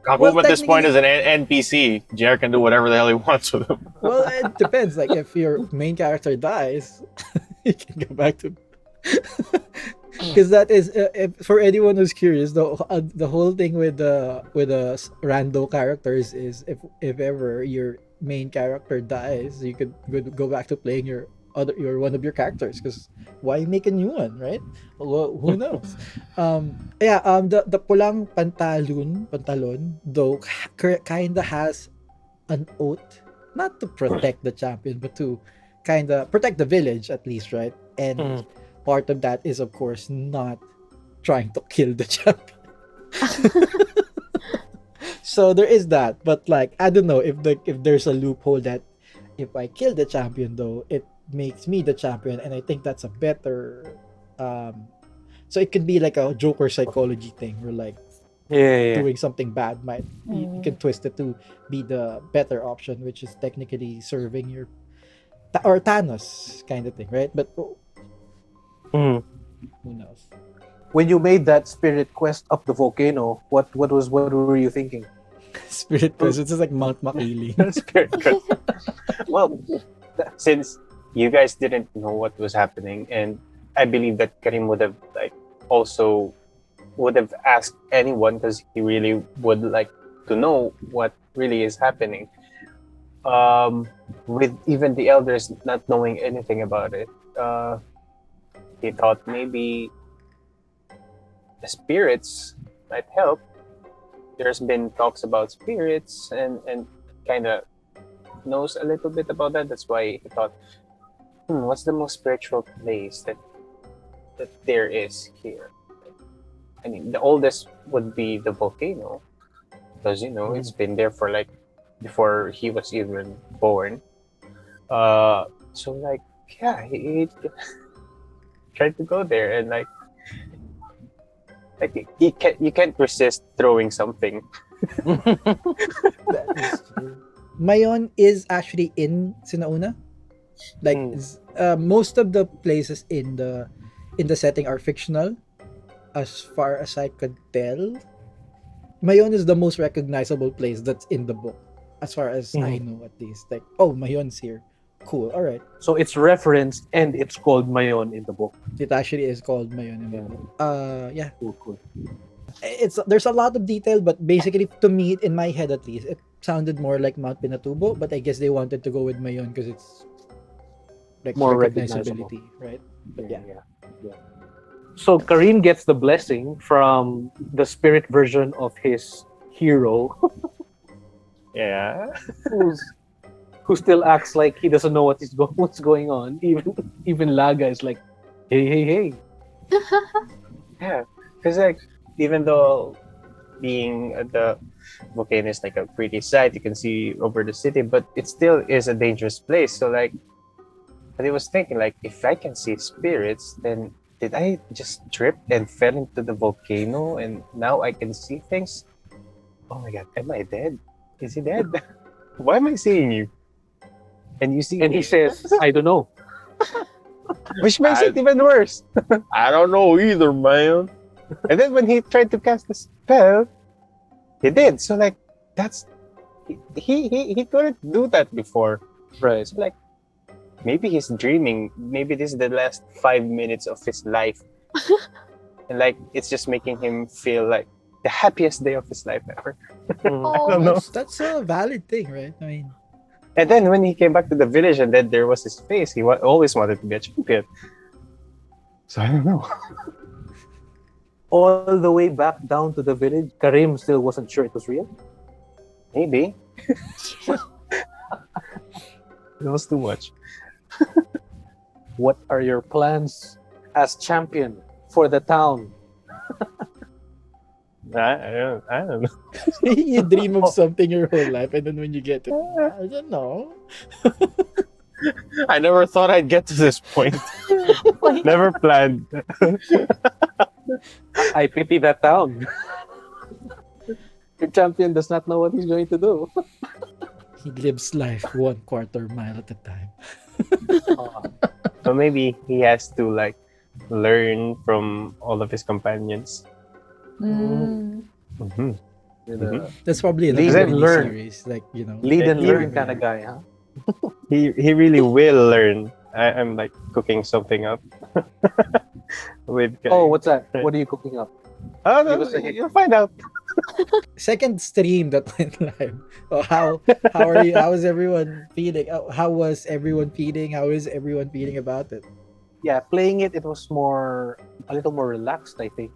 Kakum at this point technically- is an NPC. JR can do whatever the hell he wants with him. Well, it depends. Like if your main character dies, you can go back to. Because that is for anyone who's curious, the whole thing with the rando characters is if ever your main character dies, you could go back to playing your one of your characters, because why make a new one, right? Well, who knows? The pulang pantalon though kinda has an oath, not to protect the champion, but to kinda protect the village at least, right? And part of that is of course not trying to kill the champion. So there is that, but like I don't know if there's a loophole that if I kill the champion though, it makes me the champion, and I think that's a better so it could be like a Joker psychology thing where like Yeah. doing something bad might you can twist it to be the better option, which is technically serving your or Thanos kind of thing, right? But Mhm. who knows? When you made that spirit quest up the volcano, what were you thinking? Spirit presence is like Mount Makili. Spirit quest. Well, since you guys didn't know what was happening, and I believe that Karim would have also would have asked anyone because he really would like to know what really is happening. With even the elders not knowing anything about it, he thought maybe the spirits might help. There's been talks about spirits and kind of knows a little bit about that. That's why he thought, what's the most spiritual place that there is here? I mean, the oldest would be the volcano, because it's been there for like before he was even born. So like, yeah, he tried to go there, and like you can't resist throwing something. That is true. Mayon is actually in Sina Una. Like most of the places in the setting are fictional, as far as I could tell. Mayon is the most recognizable place that's in the book, as far as I know at least. Like, oh, Mayon's here. Cool. All right. So it's referenced and it's called Mayon in the book. It actually is called Mayon in the book. Yeah. Cool. There's a lot of detail, but basically to me, in my head at least, it sounded more like Mount Pinatubo. But I guess they wanted to go with Mayon because it's like More recognizability, right? But yeah. So Karim gets the blessing from the spirit version of his hero, Yeah. who still acts like he doesn't know what's going on. Even Laga is like, hey. Yeah, because like even though being at the volcano is like a pretty sight, you can see over the city, but it still is a dangerous place. So like, and I was thinking like, if I can see spirits, then did I just trip and fell into the volcano and now I can see things? Oh my god, am I dead? Is he dead? Why am I seeing you? And you see And he me, says, I don't know. which makes it even worse. I don't know either, man. And then when he tried to cast the spell, he did. So like, that's he couldn't do that before. Right. So like, maybe he's dreaming. Maybe this is the last 5 minutes of his life, and like it's just making him feel like the happiest day of his life ever. Oh, don't know. That's a valid thing, right? I mean, And then when he came back to the village, and then there was his face, he always wanted to be a champion. So I don't know. All the way back down to the village, Karim still wasn't sure it was real. Maybe it was too much. What are your plans as champion for the town? I don't know. you dream of something your whole life, and then when you get it, I don't know. I never thought I'd get to this point. Never planned. I pity that town. Your champion does not know what he's going to do. He lives life 1/4 mile at a time. So maybe he has to like learn from all of his companions. Mm. Mm-hmm. That's probably Lead another and mini learn. series, like Lead and Yeah, learn yeah. kind of guy, huh? He really will learn. I'm like cooking something up with. Oh, what's that? What are you cooking up? Oh, no, give us a hint. you'll find out. Second stream that went live. Oh, how are you? How is everyone feeling? How was everyone feeling? How is everyone feeling about it? Yeah, playing it was a little more relaxed, I think.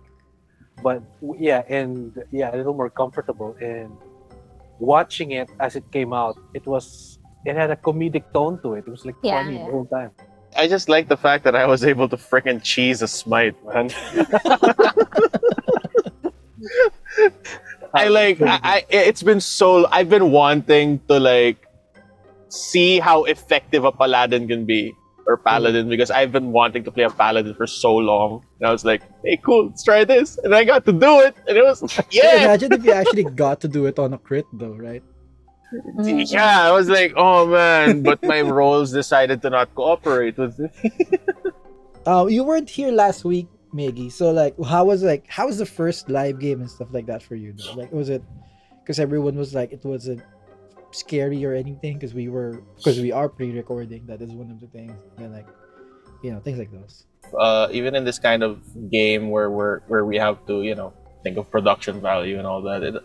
But a little more comfortable. And watching it as it came out, it had a comedic tone to it. It was like funny the whole time. I just like the fact that I was able to freaking cheese a smite, man. I've been wanting to like see how effective a paladin can be. or paladin because I've been wanting to play a paladin for so long. And I was like, hey, cool, let's try this. And I got to do it. And it was, yeah. Imagine if you actually got to do it on a crit though, right? Yeah, I was like, oh man. But my roles decided to not cooperate with it. You weren't here last week, Maggie. So like, how was the first live game and stuff like that for you? Though? Like, was it because everyone was like, it wasn't scary or anything because we are pre-recording. That is one of the things. And like, things like those. Even in this kind of game where we have to, think of production value and all that,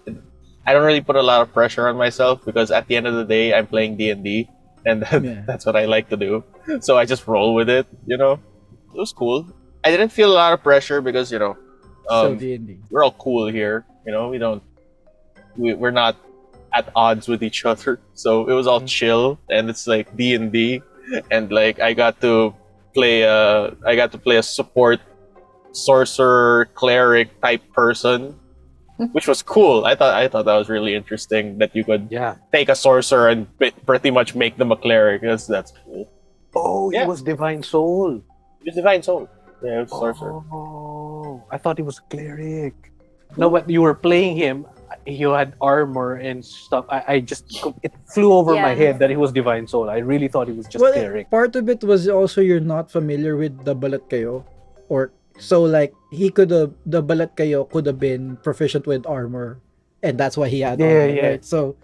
I don't really put a lot of pressure on myself because at the end of the day, I'm playing D&D, and that's what I like to do. So I just roll with it. It was cool. I didn't feel a lot of pressure because So D&D. we're all cool here. We're not at odds with each other, so it was all chill, and it's like D&D, and like I got to play a support sorcerer cleric type person, which was cool. I thought that was really interesting that you could take a sorcerer and pretty much make them a cleric. That's cool. Oh, Yeah. he was Divine Soul. It's Divine Soul. Yeah, it was sorcerer. Oh, I thought he was a cleric. No, but you were playing him. You had armor and stuff. It flew over my Yeah. head that he was Divine Soul. I really thought he was just Well, cleric. part of it was also you're not familiar with the balat kayo, or so like the balat kayo could have been proficient with armor, and that's why he had armor, Yeah. right? So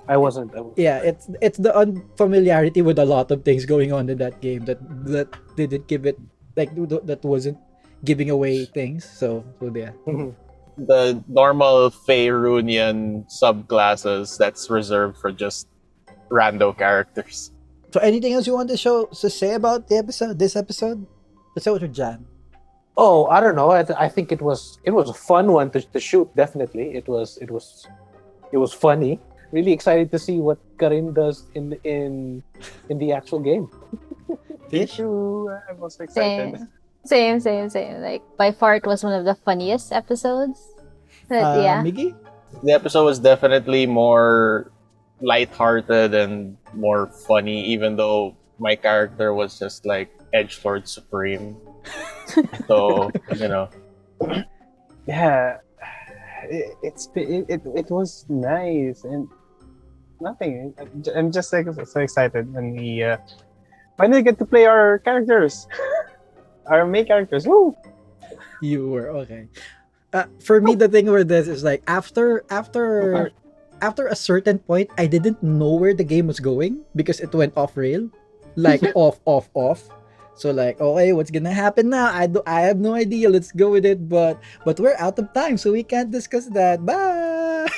I wasn't. yeah, it's the unfamiliarity with a lot of things going on in that game that didn't give it that wasn't giving away things. So yeah. The normal Faerunian subclasses that's reserved for just rando characters. So anything else you want to say about this episode? Let's start with Jan. Oh, I don't know. I think it was a fun one to shoot. Definitely, it was funny. Really excited to see what Karim does in the actual game. I'm also excited. Same. Like, by far, it was one of the funniest episodes. But yeah. Miggy? The episode was definitely more lighthearted and more funny, even though my character was just like Edgelord Supreme. So, Yeah, it was nice and nothing. I'm just like so excited when we finally get to play our characters, our main characters. Woo! You were okay. For me, the thing with this is like after a certain point, I didn't know where the game was going because it went off rail, like off. So like, okay, what's gonna happen now? I have no idea. Let's go with it, but we're out of time, so we can't discuss that. Bye.